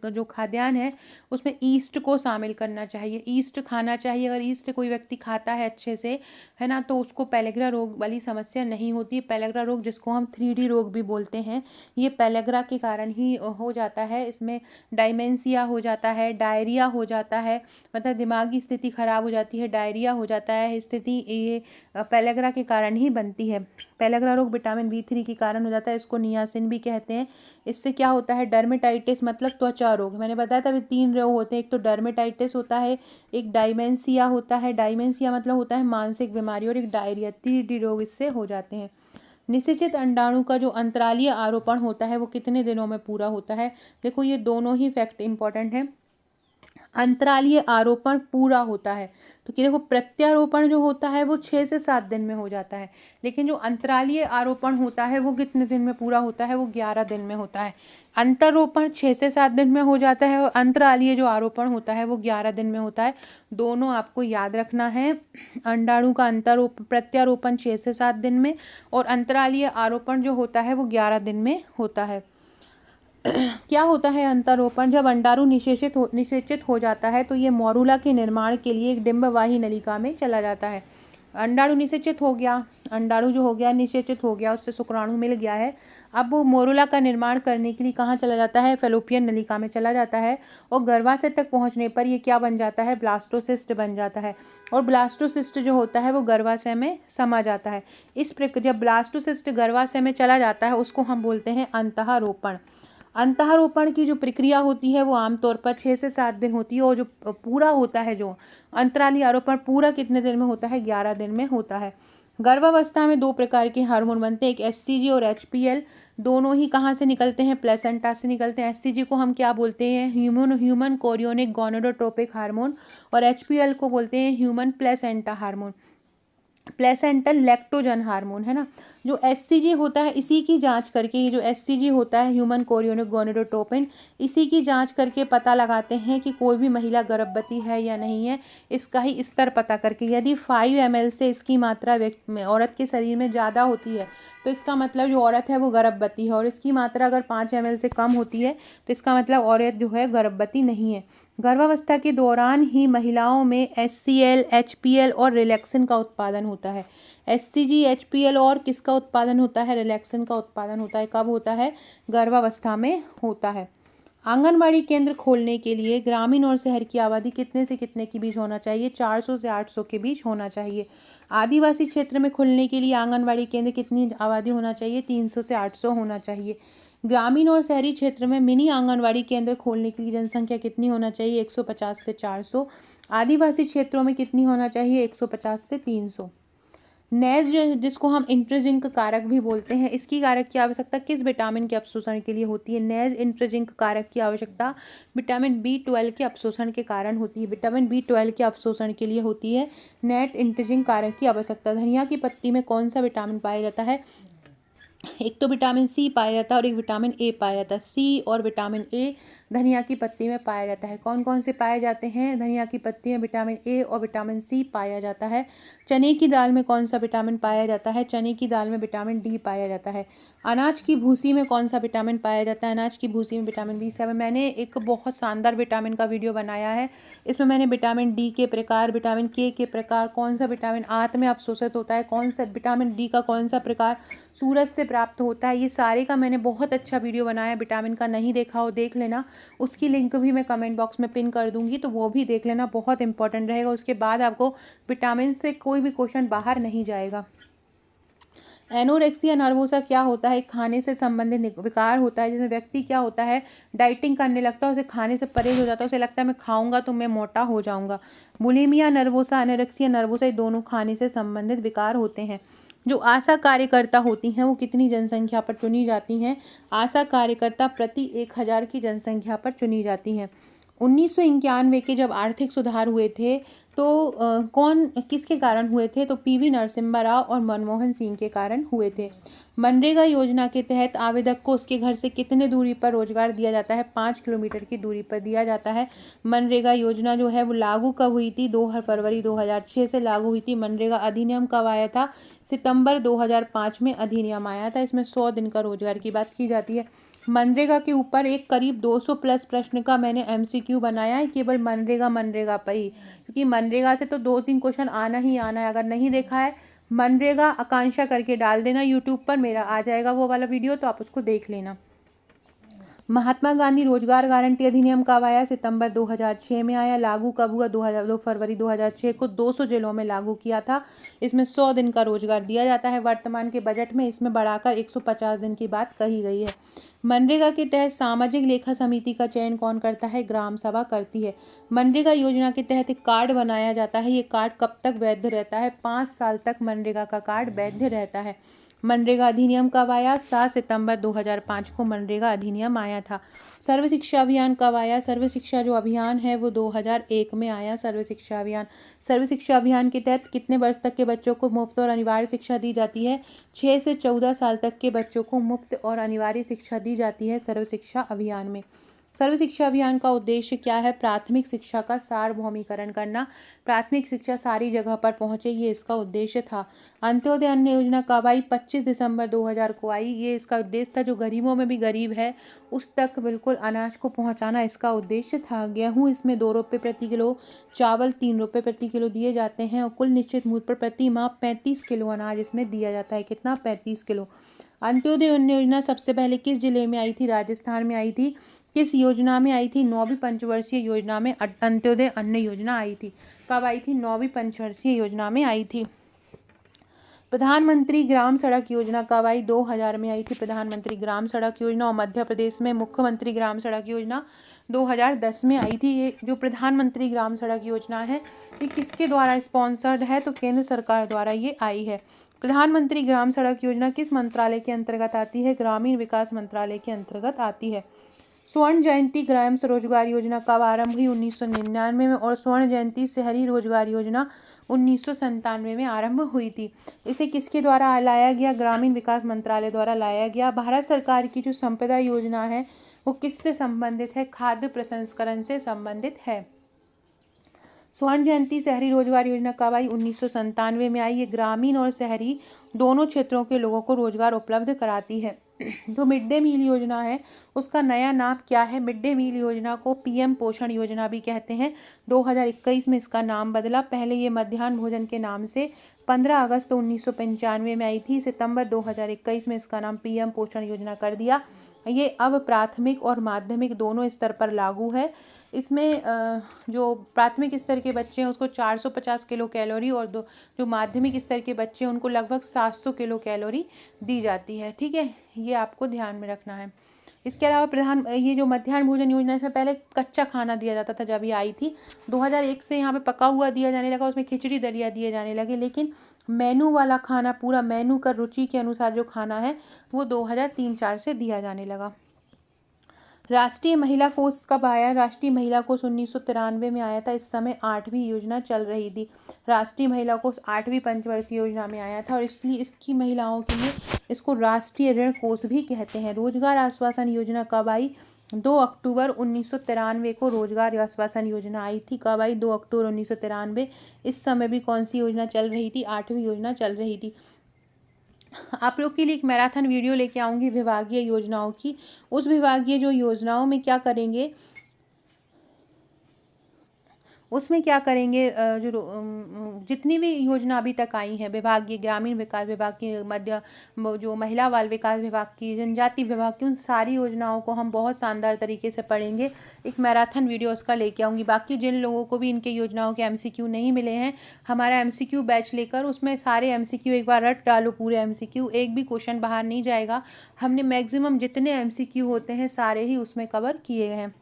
S1: जो खाद्यान्न है उसमें ईस्ट को शामिल करना चाहिए। ईस्ट खाना चाहिए। अगर ईस्ट कोई व्यक्ति खाता है अच्छे से, है ना, तो उसको पेलेग्रा रोग वाली समस्या नहीं होती। पेलेग्रा रोग जिसको हम 3D रोग भी बोलते हैं, ये पेलेग्रा के कारण ही हो जाता है। इसमें डायमेंशिया हो जाता है, डायरिया हो जाता है, मतलब दिमागी स्थिति खराब हो जाती है, डायरिया हो जाता है। स्थिति ये पेलेग्रा के कारण ही बनती है। पेलेग्रा रोग विटामिन B3 के कारण हो जाता है, इसको नियासिन भी कहते हैं। इससे क्या होता है, डर्मेटाइटिस मतलब त्वचा रोग। मैंने बताया था अभी 3 रोग होते हैं, एक तो डर्मेटाइटिस होता है, एक डायमेंशिया होता है, डायमेंशिया मतलब होता है मानसिक बीमारी, और एक डायरिया, 3D रोग इससे हो जाते हैं। निषेचित अंडाणु का जो अंतरालीय आरोपण होता है वो कितने दिनों में पूरा होता है? देखो ये दोनों ही फैक्ट इंपॉर्टेंट है। अंतरालीय आरोपण पूरा होता है तो कि देखो प्रत्यारोपण जो होता है वो 6 से 7 दिन में हो जाता है, लेकिन जो अंतरालीय आरोपण होता है वो कितने दिन में पूरा होता है? वो 11 दिन में होता है। अंतरोपण 6 से 7 दिन में हो जाता है और अंतरालीय जो आरोपण होता है वो 11 दिन में होता है। दोनों आपको याद रखना है। अंडाणु का प्रत्यारोपण 6 से 7 दिन में और अंतरालीय आरोपण जो होता है वो 11 दिन में होता है। क्या होता है अंतरोपण? जब अंडाणु निषेचित हो जाता है तो ये मोरुला के निर्माण के लिए एक डिंबवाही नलिका में चला जाता है। अंडाणु निषेचित हो गया, अंडाणु जो हो गया निषेचित हो गया, उससे शुक्राणु मिल गया है। अब वो मोरुला का निर्माण करने के लिए कहाँ चला जाता है? फैलोपियन नलिका में चला जाता है और गर्भाशय तक पहुँचने पर ये क्या बन जाता है? ब्लास्टोसिस्ट बन जाता है और ब्लास्टोसिस्ट जो होता है वो गर्भाशय में समा जाता है। जब ब्लास्टोसिस्ट गर्भाशय में चला जाता है उसको हम बोलते हैं अंतःरोपण। अंतःरोपण की जो प्रक्रिया होती है वो आमतौर पर 6 से 7 दिन होती है और जो पूरा होता है, जो अंतरालीय आरोपण पूरा कितने दिन में होता है? 11 दिन में होता है। गर्भावस्था में 2 प्रकार के हार्मोन बनते हैं, एक HCG और HPL। दोनों ही कहाँ से निकलते हैं? प्लेसेंटा से निकलते हैं। HCG को हम क्या बोलते हैं? ह्यूमन कोरियोनिक गोनाडोट्रोपिक हार्मोन, और HPL को बोलते हैं human placenta hormone, placental lactogen hormone, है ना। जो HCG होता है इसी की जांच करके, ये जो HCG होता है ह्यूमन कोरियोनिक गोनाडोट्रोपिन, इसी की जांच करके पता लगाते हैं कि कोई भी महिला गर्भवती है या नहीं है। इसका ही स्तर पता करके यदि 5 ml से इसकी मात्रा औरत के शरीर में ज़्यादा होती है तो इसका मतलब जो औरत है वो गर्भवती है, और इसकी मात्रा अगर 5 ml से कम होती है तो इसका मतलब औरत जो है गर्भवती नहीं है। गर्भावस्था के दौरान ही महिलाओं में HCl, HPL और रिलैक्सिन का उत्पादन होता है। HCG, HPL और किसका उत्पादन होता है? रिलैक्सिन का उत्पादन होता है। कब होता है? गर्भावस्था में होता है। आंगनबाड़ी केंद्र खोलने के लिए ग्रामीण और शहर की आबादी कितने से कितने के बीच होना चाहिए? 400 से 800 के बीच होना चाहिए। आदिवासी क्षेत्र में खुलने के लिए आंगनबाड़ी केंद्र कितनी आबादी होना चाहिए? 300 से 800 होना चाहिए। ग्रामीण और शहरी क्षेत्र में मिनी आंगनबाड़ी केंद्र खोलने के लिए जनसंख्या कितनी होना चाहिए? 150 से 400। आदिवासी क्षेत्रों में कितनी होना चाहिए? 150 से 300। नेज जिसको हम इंट्राजिंक कारक भी बोलते हैं, इसकी कारक की आवश्यकता किस विटामिन के अपशोषण के लिए होती है? नेज इंट्राजिंक कारक की आवश्यकता विटामिन B12 के अपशोषण के कारण होती है। विटामिन B12 के अपशोषण के लिए होती है नेट इंट्राजिंक कारक की आवश्यकता। धनिया की पत्ती में कौन सा विटामिन पाया जाता है? एक तो विटामिन C पाया जाता है और एक विटामिन A पाया जाता है। C और विटामिन A धनिया की पत्ती में पाया जाता है। कौन कौन से पाए जाते हैं? धनिया की पत्ती में विटामिन A और विटामिन C पाया जाता है। चने की दाल में कौन सा विटामिन पाया जाता है? चने की दाल में विटामिन D पाया जाता है। अनाज की भूसी में कौन सा विटामिन पाया जाता है? अनाज की भूसी में विटामिन B7। मैंने एक बहुत शानदार विटामिन का वीडियो बनाया है, इसमें मैंने विटामिन D के प्रकार, विटामिन K के प्रकार, कौन सा विटामिन आंत में अवशोषित होता है, कौन सा विटामिन D का कौन सा प्रकार सूरज से प्राप्त होता है, ये सारे का मैंने बहुत अच्छा वीडियो बनाया है। विटामिन का नहीं देखा हो देख लेना, उसकी लिंक भी मैं कमेंट बॉक्स में पिन कर दूंगी, तो वो भी देख लेना, बहुत इंपॉर्टेंट रहेगा। उसके बाद आपको विटामिन से कोई भी क्वेश्चन बाहर नहीं जाएगा। एनोरेक्सिया नर्वोसा क्या होता है? खाने से संबंधित विकार होता है, जिसमें व्यक्ति क्या होता है, डाइटिंग करने लगता है, उसे खाने से परहेज हो जाता है, उसे लगता है मैं खाऊंगा तो मैं मोटा हो जाऊंगा। बुलिमिया नर्वोसा, एनोरेक्सिया नर्वोसा, ये दोनों खाने से संबंधित विकार होते हैं। जो आशा कार्यकर्ता होती हैं वो कितनी जनसंख्या पर चुनी जाती हैं? आशा कार्यकर्ता प्रति 1000 की जनसंख्या पर चुनी जाती हैं। 1991 के जब आर्थिक सुधार हुए थे तो कौन किसके कारण हुए थे? तो पीवी नरसिम्हा राव और मनमोहन सिंह के कारण हुए थे। मनरेगा योजना के तहत आवेदक को उसके घर से कितने दूरी पर रोजगार दिया जाता है? 5 किलोमीटर की दूरी पर दिया जाता है। मनरेगा योजना जो है वो लागू कब हुई थी? 2 फरवरी 2006 से लागू हुई थी। मनरेगा अधिनियम कब आया था? सितंबर 2005 में अधिनियम आया था। इसमें 100 दिन का रोजगार की बात की जाती है। मनरेगा के ऊपर एक करीब 200 प्लस प्रश्न का मैंने एमसीक्यू बनाया है, केवल मनरेगा पर ही, क्योंकि मनरेगा से तो 2-3 क्वेश्चन आना ही आना है। अगर नहीं देखा है मनरेगा आकांक्षा करके डाल देना यूट्यूब पर, मेरा आ जाएगा वो वाला वीडियो, तो आप उसको देख लेना। महात्मा गांधी रोजगार गारंटी अधिनियम कब आया? सितंबर 2006 में आया। लागू कब हुआ? 2 फरवरी 2006 को 200 जिलों में लागू किया था। इसमें 100 दिन का रोजगार दिया जाता है। वर्तमान के बजट में इसमें बढ़ाकर 150 दिन की बात कही गई है। मनरेगा के तहत सामाजिक लेखा समिति का चयन कौन करता है? ग्राम सभा करती है। मनरेगा योजना के तहत एक कार्ड बनाया जाता है। ये कार्ड कब तक वैध रहता है? 5 साल तक मनरेगा का कार्ड वैध रहता है। मनरेगा अधिनियम कब आया? 7 सितंबर 2005 को मनरेगा अधिनियम आया था। सर्व शिक्षा अभियान कब आया? सर्व शिक्षा जो अभियान है वो 2001 में आया। सर्व शिक्षा अभियान के तहत कितने वर्ष तक के बच्चों को मुफ्त और अनिवार्य शिक्षा दी जाती है? 6 से 14 साल तक के बच्चों को मुफ्त और अनिवार्य शिक्षा दी जाती है सर्व शिक्षा अभियान में। सर्व शिक्षा अभियान का उद्देश्य क्या है? प्राथमिक शिक्षा का सार्वभौमिकरण करना, प्राथमिक शिक्षा सारी जगह पर पहुंचे, ये इसका उद्देश्य था। अंत्योदय अन्न योजना कब आई? 25 दिसंबर 2000 को आई। ये इसका उद्देश्य था जो गरीबों में भी गरीब है उस तक बिल्कुल अनाज को पहुंचाना इसका उद्देश्य था। गेहूं इसमें 2 रुपये प्रति किलो, चावल 3 रुपये प्रति किलो दिए जाते हैं और कुल निश्चित मूल्य पर प्रति माह 35 किलो अनाज इसमें दिया जाता है। कितना? 35 किलो। अंत्योदय अन्न योजना सबसे पहले किस जिले में आई थी? राजस्थान में आई थी। किस योजना में आई थी? 9वीं पंचवर्षीय योजना में अंत्योदय अन्न योजना आई थी। कब आई थी? 9वीं पंचवर्षीय योजना में आई थी। प्रधानमंत्री ग्राम सड़क योजना कब आई? 2000 में आई थी प्रधानमंत्री ग्राम सड़क योजना। और मध्य प्रदेश में मुख्यमंत्री ग्राम सड़क योजना 2010 में आई थी। ये जो प्रधानमंत्री ग्राम सड़क योजना है ये किसके द्वारा स्पॉन्सर्ड है? तो केंद्र सरकार द्वारा ये आई है। प्रधानमंत्री ग्राम सड़क योजना किस मंत्रालय के अंतर्गत आती है? ग्रामीण विकास मंत्रालय के अंतर्गत आती है। स्वर्ण जयंती ग्राम रोजगार योजना कब आरंभ हुई? 1999 में। और स्वर्ण जयंती शहरी रोजगार योजना 1997 में आरंभ हुई थी। इसे किसके द्वारा लाया गया? ग्रामीण विकास मंत्रालय द्वारा लाया गया। भारत सरकार की जो संपदा योजना है वो किससे संबंधित है? खाद्य प्रसंस्करण से संबंधित है। स्वर्ण जयंती शहरी रोजगार योजना कब आई? 1997 में आई। ये ग्रामीण और शहरी दोनों क्षेत्रों के लोगों को रोजगार उपलब्ध कराती है। जो मिड डे मील योजना है उसका नया नाम क्या है? मिड डे मील योजना को पीएम पोषण योजना भी कहते हैं। 2021 में इसका नाम बदला। पहले ये मध्याह्न भोजन के नाम से 15 अगस्त 1995 में आई थी। सितंबर 2021 में इसका नाम पीएम पोषण योजना कर दिया। ये अब प्राथमिक और माध्यमिक दोनों स्तर पर लागू है। इसमें जो प्राथमिक स्तर के बच्चे हैं उसको 450 किलो कैलोरी और जो माध्यमिक स्तर के बच्चे हैं उनको लगभग 700 किलो कैलोरी दी जाती है। ठीक है, ये आपको ध्यान में रखना है। इसके अलावा ये जो मध्याह्न भोजन योजना से पहले कच्चा खाना दिया जाता था जब ये आई थी। 2001 से यहाँ पे पका हुआ दिया जाने लगा, उसमें खिचड़ी दलिया दिए जाने लगे। लेकिन मेनू वाला खाना, पूरा मेनू का रुचि के अनुसार जो खाना है वो 2003-04 से दिया जाने लगा। राष्ट्रीय महिला कोष कब आया? राष्ट्रीय महिला कोष 1993 में आया था। इस समय 8वीं योजना चल रही थी। राष्ट्रीय महिला कोष 8वीं पंचवर्षीय योजना में आया था और इसलिए इसकी महिलाओं के लिए इसको राष्ट्रीय ऋण कोष भी कहते हैं। रोजगार आश्वासन योजना कब आई? 2 अक्टूबर 1993 को रोजगार आश्वासन योजना आई थी। कब आई? 2 अक्टूबर 1993। इस समय भी कौन सी योजना चल रही थी? 8वीं योजना चल रही थी। आप लोग के लिए एक मैराथन वीडियो लेके आऊँगी विभागीय योजनाओं की। उस विभागीय जो योजनाओं में क्या करेंगे, उसमें क्या करेंगे, जितनी भी योजना अभी तक आई हैं विभागीय, ग्रामीण विकास विभाग की, मध्य जो महिला बाल विकास विभाग की, जनजाति विभाग की, उन सारी योजनाओं को हम बहुत शानदार तरीके से पढ़ेंगे। एक मैराथन वीडियो उसका लेके आऊँगी। बाकी जिन लोगों को भी इनके योजनाओं के MCQ नहीं मिले हैं, हमारा MCQ बैच लेकर उसमें सारे MCQ एक बार रट डालो, पूरे MCQ, एक भी क्वेश्चन बाहर नहीं जाएगा। हमने मैक्सिमम जितने MCQ होते हैं सारे ही उसमें कवर किए हैं।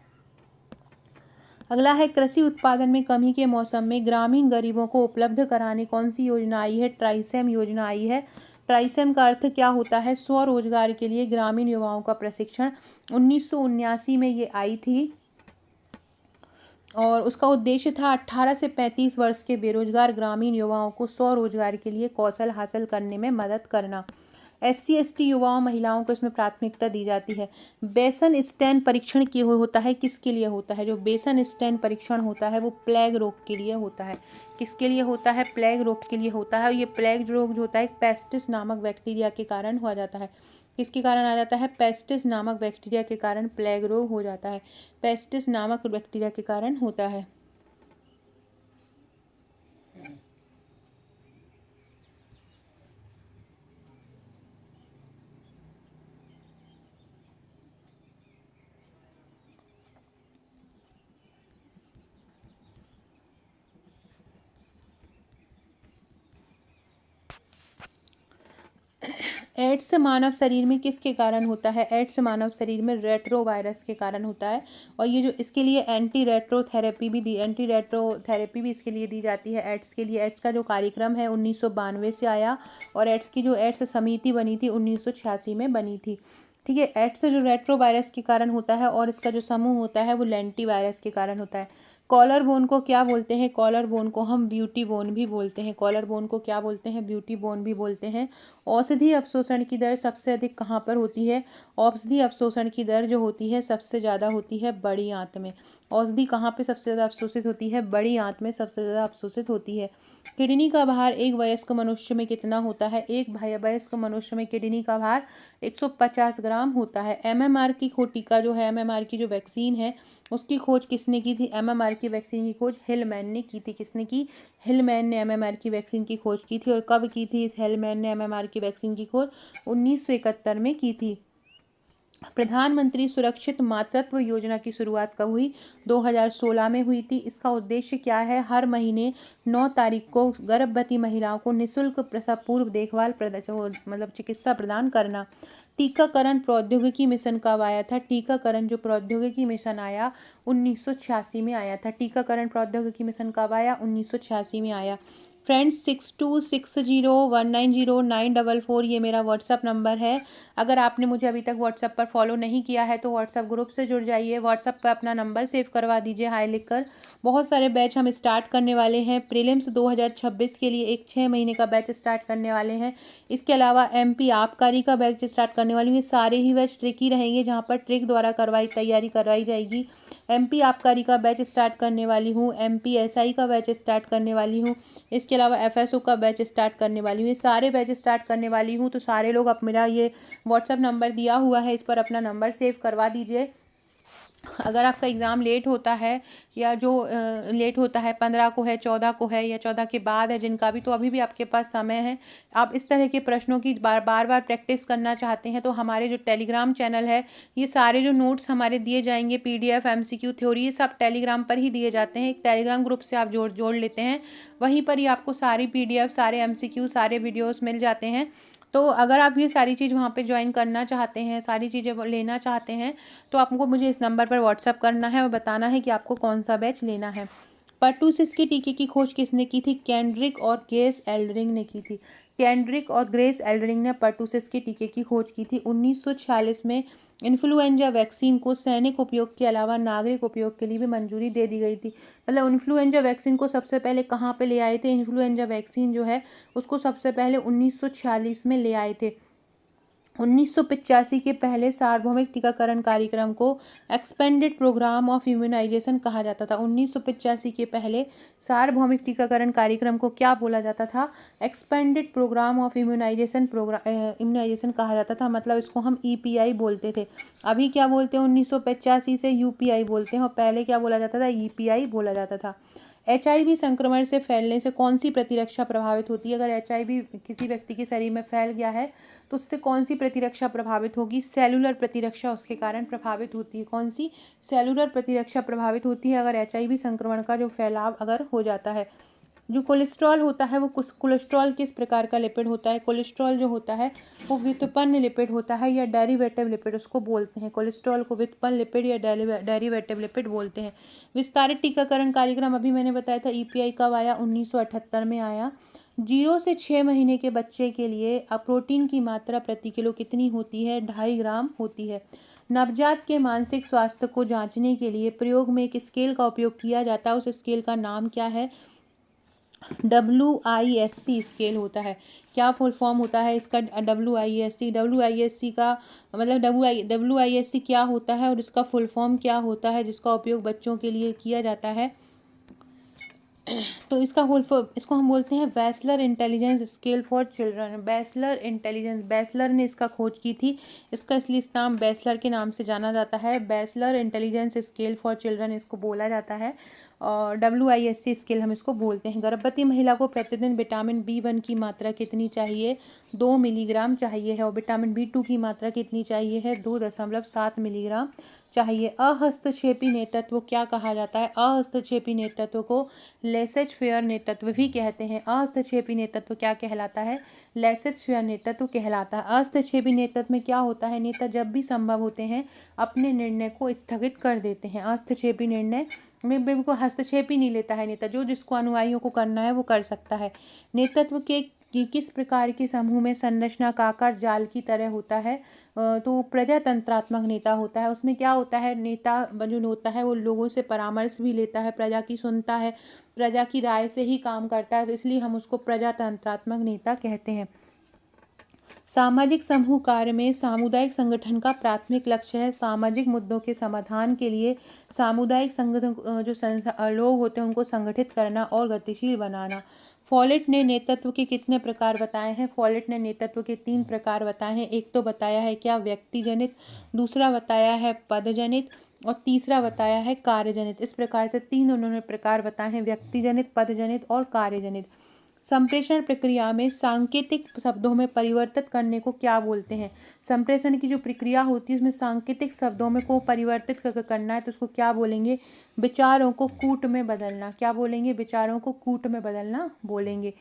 S1: अगला है कृषि उत्पादन में कमी के मौसम में ग्रामीण गरीबों को उपलब्ध कराने कौन सी योजना आई है? ट्राइसेम योजना आई है। ट्राइसेम का अर्थ क्या होता है? स्वरोजगार के लिए ग्रामीण युवाओं का प्रशिक्षण। 1979 में ये आई थी और उसका उद्देश्य था 18 से 35 वर्ष के बेरोजगार ग्रामीण युवाओं को स्वरोजगार के लिए कौशल हासिल करने में मदद करना। SC ST युवाओं महिलाओं को इसमें प्राथमिकता दी जाती है। बेसन स्टेन परीक्षण की होता है, किसके लिए होता है? जो बेसन स्टेन परीक्षण होता है वो प्लेग रोग के लिए होता है। किसके लिए होता है? प्लेग रोग के लिए होता है। ये प्लेग रोग जो होता है पेस्टिस नामक बैक्टीरिया के कारण हो जाता है। किसके कारण आ जाता है? पेस्टिस नामक बैक्टीरिया के कारण प्लेग रोग हो जाता है। पेस्टिस नामक बैक्टीरिया के कारण होता है। एड्स मानव शरीर में किसके कारण होता है? एड्स मानव शरीर में रेट्रोवायरस के कारण होता है। और ये जो इसके लिए एंटी रेट्रोथेरेपी भी इसके लिए दी जाती है एड्स के लिए। एड्स का जो कार्यक्रम है 1992 से आया और एड्स की जो एड्स समिति बनी थी 1986 में बनी थी। ठीक है, एड्स जो रेट्रोवायरस के कारण होता है और इसका जो समूह होता है वो लेंटीवायरस के कारण होता है। कॉलर बोन को क्या बोलते हैं? कॉलर बोन को हम ब्यूटी बोन भी बोलते हैं। कॉलर बोन को क्या बोलते हैं? ब्यूटी बोन भी बोलते हैं। औषधि अवशोषण की दर सबसे अधिक कहाँ पर होती है? औषधि अवशोषण की दर जो होती है सबसे ज़्यादा होती है बड़ी आंत में। औषधि कहाँ पे सबसे ज़्यादा अवशोषित होती है? बड़ी आंत में सबसे ज़्यादा अवशोषित होती है। किडनी का भार एक वयस्क मनुष्य में कितना होता है? एक वयस्क मनुष्य में किडनी का भार 150 ग्राम होता है। MMR की टीका जो है, MMR की जो वैक्सीन है उसकी खोज किसने की थी? MMR की वैक्सीन की खोज हिलमैन ने की थी। किसने की? हिलमैन ने MMR की वैक्सीन की खोज की थी। और कब की थी इस हिलमैन ने MMR की वैक्सीन की खोज? 1971 में की थी। प्रधानमंत्री सुरक्षित मातृत्व योजना की शुरुआत कब हुई? 2016 में हुई थी। इसका उद्देश्य क्या है? हर महीने 9 तारीख को गर्भवती महिलाओं को निःशुल्क प्रसव पूर्व देखभाल मतलब चिकित्सा प्रदान करना। टीकाकरण प्रौद्योगिकी मिशन कब आया था? टीकाकरण जो प्रौद्योगिकी मिशन आया 1986 में आया था। टीकाकरण प्रौद्योगिकी मिशन कब आया? 1986 में आया। फ्रेंड्स 6260190944 ये मेरा व्हाट्सअप नंबर है। अगर आपने मुझे अभी तक व्हाट्सअप पर फॉलो नहीं किया है तो व्हाट्सअप ग्रुप से जुड़ जाइए। व्हाट्सअप पर अपना नंबर सेव करवा दीजिए हाई लिखकर। बहुत सारे बैच हम स्टार्ट करने वाले हैं। प्रीलिम्स 2026 के लिए एक 6 महीने का बैच स्टार्ट करने वाले हैं। इसके अलावा MP आबकारी का बैच स्टार्ट करने वाली हूँ। ये सारे ही बैच ट्रिक ही रहेंगे जहाँ पर ट्रिक द्वारा तैयारी करवाई जाएगी। MP आबकारी का बैच स्टार्ट करने वाली हूँ। MP SI का बैच स्टार्ट करने वाली हूँ। इसके अलावा FSO का बैच स्टार्ट करने वाली हूँ। ये सारे बैच स्टार्ट करने वाली हूँ। तो सारे लोग मेरा ये व्हाट्सअप नंबर दिया हुआ है, इस पर अपना नंबर सेव करवा दीजिए। अगर आपका एग्ज़ाम लेट होता है या जो लेट होता है 15 को है, 14 को है या 14 के बाद है जिनका भी, तो अभी भी आपके पास समय है। आप इस तरह के प्रश्नों की बार बार प्रैक्टिस करना चाहते हैं तो हमारे जो टेलीग्राम चैनल है, ये सारे जो नोट्स हमारे दिए जाएंगे PDF MCQ थ्योरी, ये सब टेलीग्राम पर ही दिए जाते हैं। एक टेलीग्राम ग्रुप से आप जोड़ लेते हैं, वहीं पर ही आपको सारी PDF, सारे MCQ, सारे वीडियोज़ मिल जाते हैं। तो अगर आप ये सारी चीज़ वहाँ पे ज्वाइन करना चाहते हैं, सारी चीज़ें लेना चाहते हैं, तो आपको मुझे इस नंबर पर व्हाट्सअप करना है और बताना है कि आपको कौन सा बैच लेना है। पर्टुसिस के टीके की खोज किसने की थी? केंड्रिक और ग्रेस एल्डरिंग ने की थी। केंड्रिक और ग्रेस एल्डरिंग ने पर्टुसिस के टीके की खोज की थी। 1946 में इन्फ्लुएंजा वैक्सीन को सैनिक उपयोग के अलावा नागरिक उपयोग के लिए भी मंजूरी दे दी गई थी। मतलब इन्फ्लुएंजा वैक्सीन को सबसे पहले कहाँ पे ले आए थे? इन्फ्लुएंजा वैक्सीन जो है उसको सबसे पहले 1946 में ले आए थे। 1985 के पहले सार्वभौमिक टीकाकरण कार्यक्रम को एक्सपेंडेड प्रोग्राम ऑफ इम्यूनाइजेशन कहा जाता था। 1985 के पहले सार्वभौमिक टीकाकरण कार्यक्रम को क्या बोला जाता था? एक्सपेंडेड प्रोग्राम ऑफ इम्यूनाइजेशन कहा जाता था। मतलब इसको हम EPI बोलते थे। अभी क्या बोलते हैं? 1985 से UPI बोलते हैं और पहले क्या बोला जाता था? EPI बोला जाता था। HIV संक्रमण से फैलने से कौन सी प्रतिरक्षा प्रभावित होती है? अगर HIV किसी व्यक्ति के शरीर में फैल गया है तो उससे कौन सी प्रतिरक्षा प्रभावित होगी? सेलुलर प्रतिरक्षा उसके कारण प्रभावित होती है। कौन सी? सेलुलर प्रतिरक्षा प्रभावित होती है अगर HIV संक्रमण का जो फैलाव अगर हो जाता है। जो कोलेस्ट्रॉल होता है वो कोलेस्ट्रॉल किस प्रकार का लिपिड होता है? कोलेस्ट्रॉल जो होता है वो व्युत्पन्न लिपिड होता है या डेरिवेटिव लिपिड उसको बोलते हैं। कोलेस्ट्रॉल को व्युत्पन्न लिपिड या डेरिवेटिव लिपिड बोलते हैं। विस्तारित टीकाकरण कार्यक्रम अभी मैंने बताया था EPI कब आया? 1978 में आया। 0 से 6 महीने के बच्चे के लिए प्रोटीन की मात्रा प्रति किलो कितनी होती है? 2.5 ग्राम होती है। नवजात के मानसिक स्वास्थ्य को जांचने के लिए प्रयोग में एक स्केल का उपयोग किया जाता है, उस स्केल का नाम क्या है? WISC स्केल होता है। क्या फुल फॉर्म होता है इसका? WISC। WISC का मतलब WISC क्या होता है और इसका फुल फॉर्म क्या होता है जिसका उपयोग बच्चों के लिए किया जाता है? तो इसको हम बोलते हैं bachelor intelligence scale for children. Bachelor ने इसका खोज की थी, इसका इसलिए इस नाम बैचलर के नाम से जाना जाता है। Bachelor intelligence scale for children इसको बोला जाता है और WISC स्केल हम इसको बोलते हैं। गर्भवती महिला को प्रतिदिन विटामिन B1 की मात्रा कितनी चाहिए? 2 मिलीग्राम चाहिए है। और विटामिन B2 की मात्रा कितनी चाहिए है? 2.7 मिलीग्राम चाहिए। अहस्तक्षेपी नेतृत्व क्या कहा जाता है? अहस्तक्षेपी नेतृत्व को लेसेज फेयर नेतृत्व भी कहते हैं। अहस्तक्षेपी नेतृत्व क्या कहलाता है? लेसेज फेयर नेतृत्व कहलाता है। अहस्तक्षेपी नेतृत्व में क्या होता है? नेता जब भी संभव होते हैं अपने निर्णय को स्थगित कर देते हैं। अहस्तक्षेपी निर्णय में बिल्कुल हस्तक्षेप ही नहीं लेता है नेता, जो जिसको अनुयायियों को करना है वो कर सकता है। नेतृत्व के किस प्रकार के समूह में संरचना का आकार जाल की तरह होता है? तो प्रजातंत्रात्मक नेता होता है। उसमें क्या होता है? नेता जो होता है वो लोगों से परामर्श भी लेता है, प्रजा की सुनता है, प्रजा की राय से ही काम करता है, तो इसलिए हम उसको प्रजातंत्रात्मक नेता कहते हैं। सामाजिक समूह कार्य में सामुदायिक संगठन का प्राथमिक लक्ष्य है सामाजिक मुद्दों के समाधान के लिए सामुदायिक संगठन जो लोग होते हैं उनको संगठित करना और गतिशील बनाना। फॉलेट ने नेतृत्व के कितने प्रकार बताए हैं? फॉलेट ने नेतृत्व के 3 प्रकार बताए हैं। एक तो बताया है क्या? व्यक्ति जनित, दूसरा बताया है पद जनित और तीसरा बताया है कार्य जनित। इस प्रकार से 3 उन्होंने प्रकार बताए हैं, व्यक्ति जनित, पद जनित और कार्य जनित। संप्रेषण प्रक्रिया में सांकेतिक शब्दों में परिवर्तित करने को क्या बोलते हैं? संप्रेषण की जो प्रक्रिया होती है उसमें सांकेतिक शब्दों में को परिवर्तित करना है तो उसको क्या बोलेंगे? विचारों को कूट में बदलना। क्या बोलेंगे? विचारों को कूट में बदलना बोलेंगे।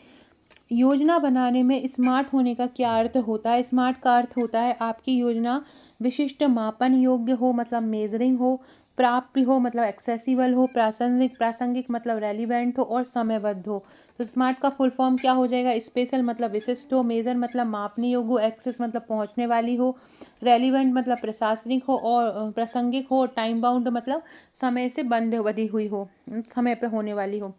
S1: योजना बनाने में स्मार्ट होने का क्या अर्थ होता है? स्मार्ट का अर्थ होता है आपकी योजना विशिष्ट, मापन योग्य हो मतलब मेजरिंग हो, प्राप्य हो मतलब एक्सेसिबल हो, प्रासंगिक मतलब रेलिवेंट हो और समयबद्ध हो। तो स्मार्ट का फुल फॉर्म क्या हो जाएगा? स्पेशल मतलब विशिष्ट हो, मेजर मतलब मापने योग्य हो, एक्सेस मतलब पहुंचने वाली हो, रेलिवेंट मतलब प्रशासनिक हो और प्रासंगिक हो, टाइम बाउंड मतलब समय से बंधी हुई हो, समय पे होने वाली हो।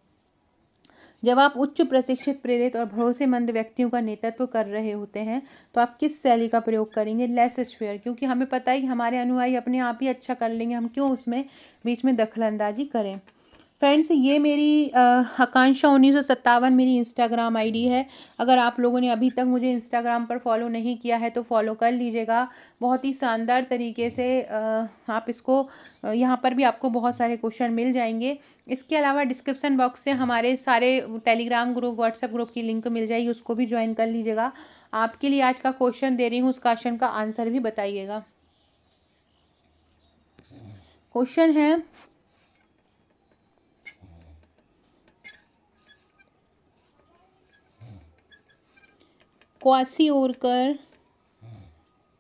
S1: जब आप उच्च प्रशिक्षित, प्रेरित और भरोसेमंद व्यक्तियों का नेतृत्व कर रहे होते हैं तो आप किस शैली का प्रयोग करेंगे? लेसेज फेयर, क्योंकि हमें पता है कि हमारे अनुयायी अपने आप ही अच्छा कर लेंगे, हम क्यों उसमें बीच में दखलंदाजी करें। फ्रेंड्स, ये मेरी आकांक्षा 1957 मेरी इंस्टाग्राम आईडी है। अगर आप लोगों ने अभी तक मुझे इंस्टाग्राम पर फॉलो नहीं किया है तो फॉलो कर लीजिएगा। बहुत ही शानदार तरीके से आप इसको यहाँ पर भी आपको बहुत सारे क्वेश्चन मिल जाएंगे। इसके अलावा डिस्क्रिप्शन बॉक्स से हमारे सारे टेलीग्राम ग्रुप, व्हाट्सएप ग्रुप की लिंक मिल जाएगी, उसको भी ज्वाइन कर लीजिएगा। आपके लिए आज का क्वेश्चन दे रही हूँ, उस क्वेश्चन का आंसर भी बताइएगा। क्वेश्चन है,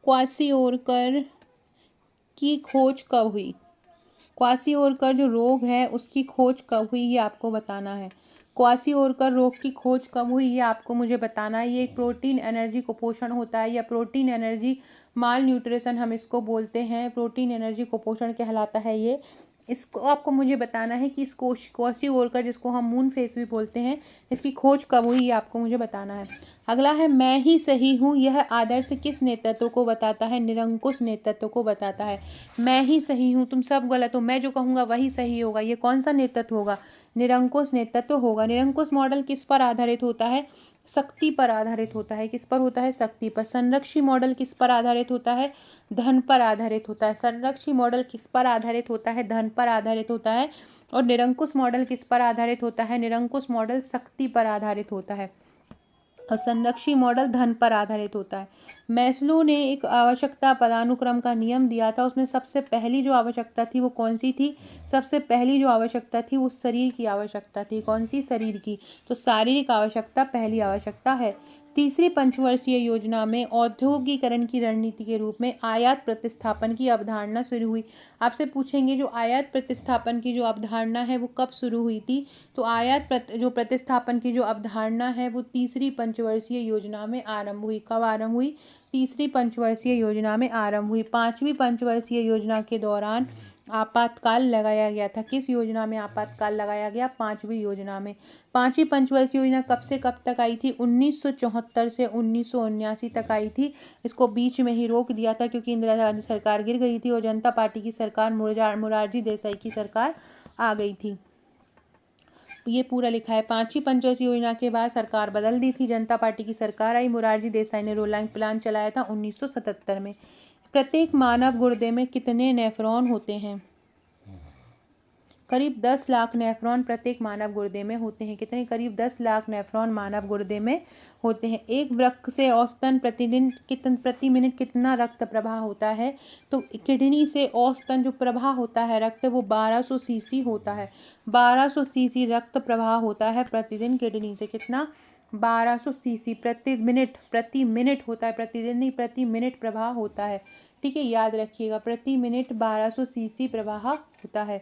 S1: क्वासिओरकर की खोज कब हुई? क्वासिओरकर जो रोग है उसकी खोज कब हुई ये आपको बताना है। क्वासिओरकर रोग की खोज कब हुई ये आपको मुझे बताना है। ये एक प्रोटीन एनर्जी कुपोषण होता है या प्रोटीन एनर्जी माल न्यूट्रिशन हम इसको बोलते हैं। प्रोटीन एनर्जी कुपोषण कहलाता है ये। इसको आपको मुझे बताना है कि इस क्वासिओरकर जिसको हम मून फेस भी बोलते हैं इसकी खोज कब हुई ये आपको मुझे बताना है। अगला है, मैं ही सही हूँ यह आदर्श किस नेतृत्व को बताता है? निरंकुश नेतृत्व को बताता है। मैं ही सही हूँ, तुम सब गलत हो, मैं जो कहूँगा वही सही होगा, ये कौन सा नेतृत्व होगा? निरंकुश नेतृत्व होगा। निरंकुश मॉडल किस पर आधारित होता है? शक्ति पर आधारित होता है। किस पर होता है? शक्ति पर। संरक्षी मॉडल किस पर आधारित होता है? धन पर आधारित होता है। संरक्षी मॉडल किस पर आधारित होता है? धन पर आधारित होता है। और निरंकुश मॉडल किस पर आधारित होता है? निरंकुश मॉडल शक्ति पर आधारित होता है और संरक्षी मॉडल धन पर आधारित होता है। मैस्लो ने एक आवश्यकता पदानुक्रम का नियम दिया था, उसमें सबसे पहली जो आवश्यकता थी वो कौन सी थी? सबसे पहली जो आवश्यकता थी वो शरीर की आवश्यकता थी। कौन सी? शरीर की। तो शारीरिक आवश्यकता पहली आवश्यकता है। तीसरी पंचवर्षीय योजना में औद्योगिकरण की रणनीति के रूप में आयात प्रतिस्थापन की अवधारणा शुरू हुई। आपसे पूछेंगे जो आयात प्रतिस्थापन की जो अवधारणा है वो कब शुरू हुई थी, तो जो प्रतिस्थापन की जो अवधारणा है वो तीसरी पंचवर्षीय योजना में आरंभ हुई। कब आरंभ हुई? तीसरी पंचवर्षीय योजना में आरंभ हुई। पांचवी पंचवर्षीय योजना के दौरान आपातकाल लगाया गया था। किस योजना में आपातकाल लगाया गया? पांचवी योजना में। पांचवी पंचवर्षीय योजना कब से कब तक आई थी? 1974 से 1979 तक आई थी। इसको बीच में ही रोक दिया था क्योंकि इंदिरा गांधी सरकार गिर गई थी और जनता पार्टी की सरकार मोरारजी देसाई की सरकार आ गई थी। ये पूरा लिखा है। पांचवी पंचवर्षीय योजना के बाद सरकार बदल दी थी, जनता पार्टी की सरकार आई, मोरारजी देसाई ने रोलांग प्लान चलाया था 1977 में। प्रत्येक मानव गुर्दे में कितने नेफ्रॉन होते हैं? करीब 10 लाख नेफ्रॉन प्रत्येक मानव गुर्दे में होते हैं। कितने? करीब 10 लाख नेफ्रॉन मानव गुर्दे में होते हैं। एक वृक्क से औसतन प्रति मिनट कितना रक्त प्रवाह होता है? तो किडनी से औसतन जो प्रवाह होता है रक्त वो 1200 सीसी होता है। 1200 सीसी रक्त प्रवाह होता है प्रतिदिन किडनी से। कितना? 1200 सीसी प्रति मिनट होता है, प्रतिदिन नहीं, प्रति मिनट प्रवाह होता है। ठीक है, याद रखिएगा, प्रति मिनट 1200 सीसी प्रवाह होता है।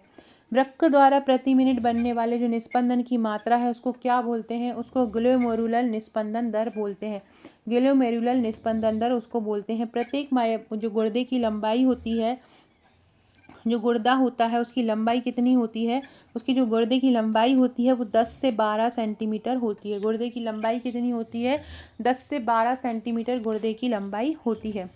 S1: वृक्क द्वारा प्रति मिनट बनने वाले जो निस्पंदन की मात्रा है उसको क्या बोलते हैं? उसको ग्लोमेरुलर निस्पंदन दर बोलते हैं। ग्लोमेरुलर निस्पंदन दर उसको बोलते हैं। प्रत्येक जो गुर्दे की लंबाई होती है, जो गुर्दा होता है उसकी लंबाई कितनी होती है? उसकी जो गुर्दे की लंबाई होती है वो 10 से 12 सेंटीमीटर होती है। गुर्दे की लंबाई कितनी होती है? 10 से 12 सेंटीमीटर गुर्दे की लंबाई होती है।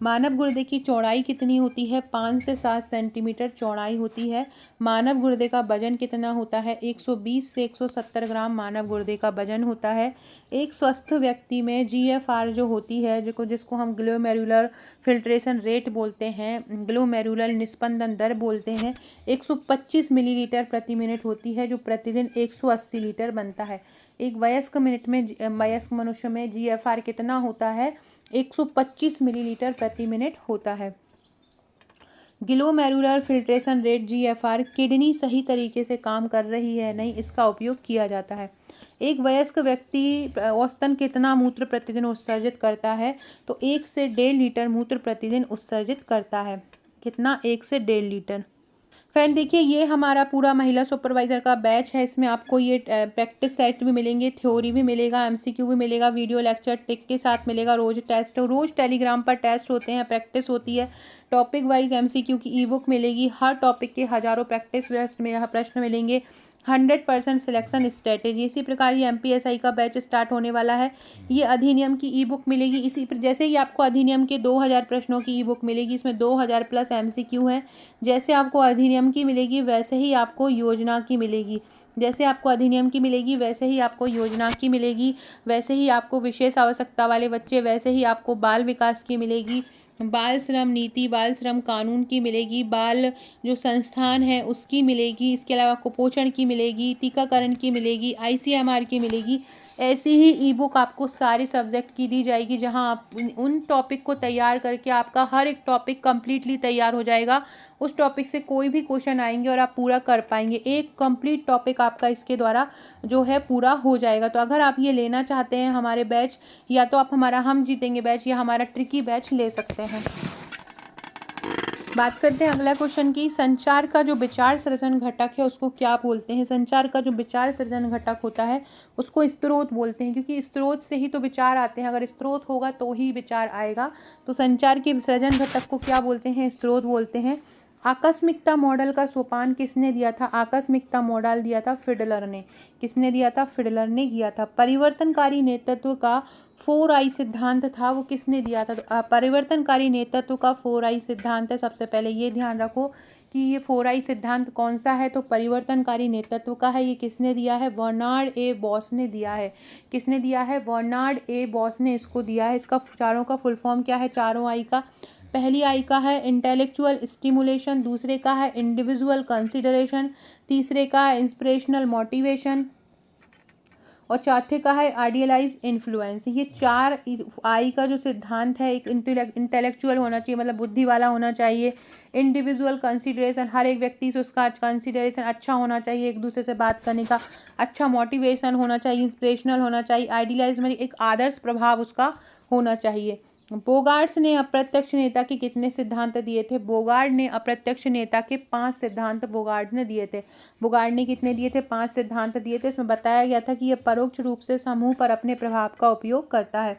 S1: मानव गुर्दे की चौड़ाई कितनी होती है? 5 से 7 सेंटीमीटर चौड़ाई होती है। मानव गुर्दे का वजन कितना होता है? 120 से 170 ग्राम मानव गुर्दे का वजन होता है। एक स्वस्थ व्यक्ति में GFR जो होती है, जिसको हम ग्लोमेरुलर फिल्ट्रेशन रेट बोलते हैं, ग्लोमेरुलर निस्पंदन दर बोलते हैं, 125 मिलीलीटर प्रति मिनट होती है, जो प्रतिदिन 180 लीटर बनता है। एक वयस्क मनुष्य में GFR कितना होता है? 125 मिलीलीटर प्रति मिनट होता है। Glomerular filtration rate GFR kidney सही तरीके से काम कर रही है नहीं, इसका उपयोग किया जाता है। एक वयस्क व्यक्ति औसतन कितना मूत्र प्रतिदिन उत्सर्जित करता है? तो 1 से 1.5 लीटर मूत्र प्रतिदिन उत्सर्जित करता है। कितना? 1 से 1.5 लीटर। फ्रेंड देखिए, ये हमारा पूरा महिला सुपरवाइज़र का बैच है। इसमें आपको ये प्रैक्टिस सेट भी मिलेंगे, थ्योरी भी मिलेगा, MCQ भी मिलेगा, वीडियो लेक्चर टिक के साथ मिलेगा, रोज़ टेस्ट, रोज़ टेलीग्राम पर टेस्ट होते हैं, प्रैक्टिस होती है, टॉपिक वाइज MCQ की ई-बुक मिलेगी, हर टॉपिक के हज़ारों प्रैक्टिस प्रश्न मिलेंगे, 100% सिलेक्शन स्ट्रेटेजी। इसी प्रकार ये MPSI का बैच स्टार्ट होने वाला है। ये अधिनियम की ई-बुक मिलेगी। इसी जैसे ही आपको अधिनियम के 2000 प्रश्नों की ई-बुक मिलेगी, इसमें 2000 प्लस MCQ हैं। जैसे आपको अधिनियम की मिलेगी वैसे ही आपको योजना की मिलेगी। जैसे आपको अधिनियम की मिलेगी वैसे ही आपको योजना की मिलेगी। वैसे ही आपको विशेष आवश्यकता वाले बच्चे, वैसे ही आपको बाल विकास की मिलेगी, बाल श्रम नीति, बाल श्रम कानून की मिलेगी, बाल जो संस्थान है उसकी मिलेगी, इसके अलावा कुपोषण की मिलेगी, टीकाकरण की मिलेगी, ICMR की मिलेगी। ऐसी ही ई-बुक आपको सारे सब्जेक्ट की दी जाएगी, जहां आप उन टॉपिक को तैयार करके आपका हर एक टॉपिक कम्प्लीटली तैयार हो जाएगा। उस टॉपिक से कोई भी क्वेश्चन आएंगे और आप पूरा कर पाएंगे। एक कंप्लीट टॉपिक आपका इसके द्वारा जो है पूरा हो जाएगा। तो अगर आप ये लेना चाहते हैं हमारे बैच, या तो आप हमारा हम जीतेंगे बैच या हमारा ट्रिकी बैच ले सकते हैं। बात करते हैं अगला क्वेश्चन की। संचार का जो विचार सृजन घटक है उसको क्या बोलते हैं? संचार का जो विचार सृजन घटक होता है उसको स्रोत बोलते हैं, क्योंकि स्रोत से ही तो विचार आते हैं। अगर स्रोत होगा तो ही विचार आएगा। तो संचार के सृजन घटक को क्या बोलते हैं? स्रोत बोलते हैं। आकस्मिकता मॉडल का सोपान किसने दिया था? आकस्मिकता मॉडल दिया था फिडलर ने। किसने दिया था? फिडलर ने दिया था। परिवर्तनकारी नेतृत्व का 4I सिद्धांत था, वो किसने दिया था? तो परिवर्तनकारी नेतृत्व का 4I सिद्धांत है। सबसे पहले ये ध्यान रखो कि ये 4I सिद्धांत कौन सा है, तो परिवर्तनकारी नेतृत्व का है। ये किसने दिया है? बर्नार्ड ए बॉस ने दिया है। किसने दिया है? बर्नार्ड ए बॉस ने इसको दिया है। इसका चारों का फुल फॉर्म क्या है? चारों I का। पहली I का है इंटेलेक्चुअल स्टिमुलेशन, दूसरे का है इंडिविजुअल कंसिडरेशन, तीसरे का है इंस्पिरेशनल मोटिवेशन और चौथे का है आइडियलाइज इन्फ्लुएंस। ये 4 आई का जो सिद्धांत है, एक इंटेलेक्चुअल होना चाहिए, मतलब बुद्धि वाला होना चाहिए, इंडिविजुअल कंसिडरेशन, हर एक व्यक्ति से उसका कंसिडरेशन अच्छा होना चाहिए, एक दूसरे से बात करने का अच्छा मोटिवेशन होना चाहिए, इंस्पिरेशनल होना चाहिए, आइडियलाइज में एक आदर्श प्रभाव उसका होना चाहिए। बोगार्ड्स ने अप्रत्यक्ष नेता के कितने सिद्धांत दिए थे? बोगार्ड ने अप्रत्यक्ष नेता के 5 सिद्धांत बोगार्ड ने दिए थे। बोगार्ड ने कितने दिए थे? 5 सिद्धांत दिए थे। इसमें बताया गया था कि यह परोक्ष रूप से समूह पर अपने प्रभाव का उपयोग करता है।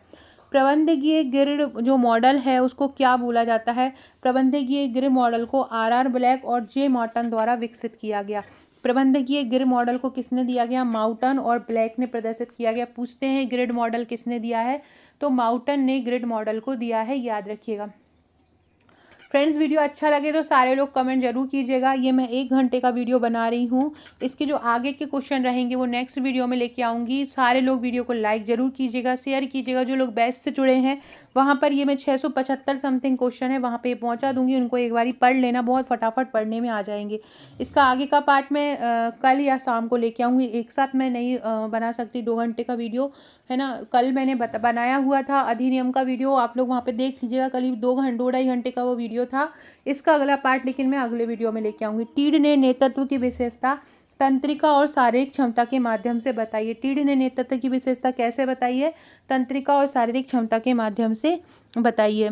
S1: प्रबंधकीय ग्रिड जो मॉडल है उसको क्या बोला जाता है? प्रबंधकीय ग्रिड मॉडल को आर ब्लैक और जे मॉर्टन द्वारा विकसित किया गया। प्रबंधकीय ग्रिड मॉडल को किसने दिया गया? माउटन और ब्लैक ने प्रदर्शित किया गया। पूछते हैं ग्रिड मॉडल किसने दिया है? तो माउटन ने ग्रिड मॉडल को दिया है, याद रखिएगा। फ्रेंड्स, वीडियो अच्छा लगे तो सारे लोग कमेंट जरूर कीजिएगा। ये मैं 1 घंटे का वीडियो बना रही हूँ, इसके जो आगे के क्वेश्चन रहेंगे वो नेक्स्ट वीडियो में लेके आऊँगी। सारे लोग वीडियो को लाइक ज़रूर कीजिएगा, शेयर कीजिएगा। जो लोग बैच से जुड़े हैं वहाँ पर ये मैं 675 समथिंग क्वेश्चन है वहाँ पे पहुँचा दूँगी, उनको एक बारी पढ़ लेना, बहुत फटाफट पढ़ने में आ जाएंगे। इसका आगे का पार्ट मैं कल या शाम को लेके आऊँगी, एक साथ मैं नहीं बना सकती 2 घंटे का वीडियो, है ना। कल मैंने बनाया हुआ था अधिनियम का वीडियो, आप लोग वहाँ पे देख लीजिएगा, करीब 2-2.5 घंटे का वो वीडियो था। इसका अगला पार्ट लेकिन मैं अगले वीडियो में लेके आऊँगी। टीड ने नेतृत्व की विशेषता तंत्रिका और शारीरिक क्षमता के माध्यम से बताइए। टीड ने नेतृत्व की विशेषता कैसे बताइए? तंत्रिका और शारीरिक क्षमता के माध्यम से बताइए।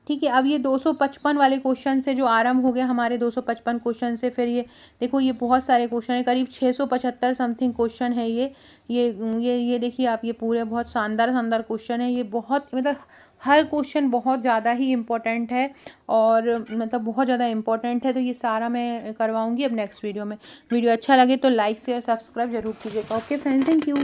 S1: ठीक है, अब ये 255 वाले क्वेश्चन से जो आरंभ हो गया हमारे 255 क्वेश्चन से, फिर ये देखो ये बहुत सारे क्वेश्चन है, करीब 675 समथिंग क्वेश्चन है ये देखिए आप, ये पूरे बहुत शानदार क्वेश्चन है। ये बहुत मतलब हर क्वेश्चन बहुत ज़्यादा ही इम्पोर्टेंट है, और मतलब बहुत ज़्यादा इम्पोर्टेंट है, तो ये सारा मैं करवाऊँगी अब नेक्स्ट वीडियो में। वीडियो अच्छा लगे तो लाइक शेयर सब्सक्राइब जरूर कीजिएगा। Okay friends, thank you.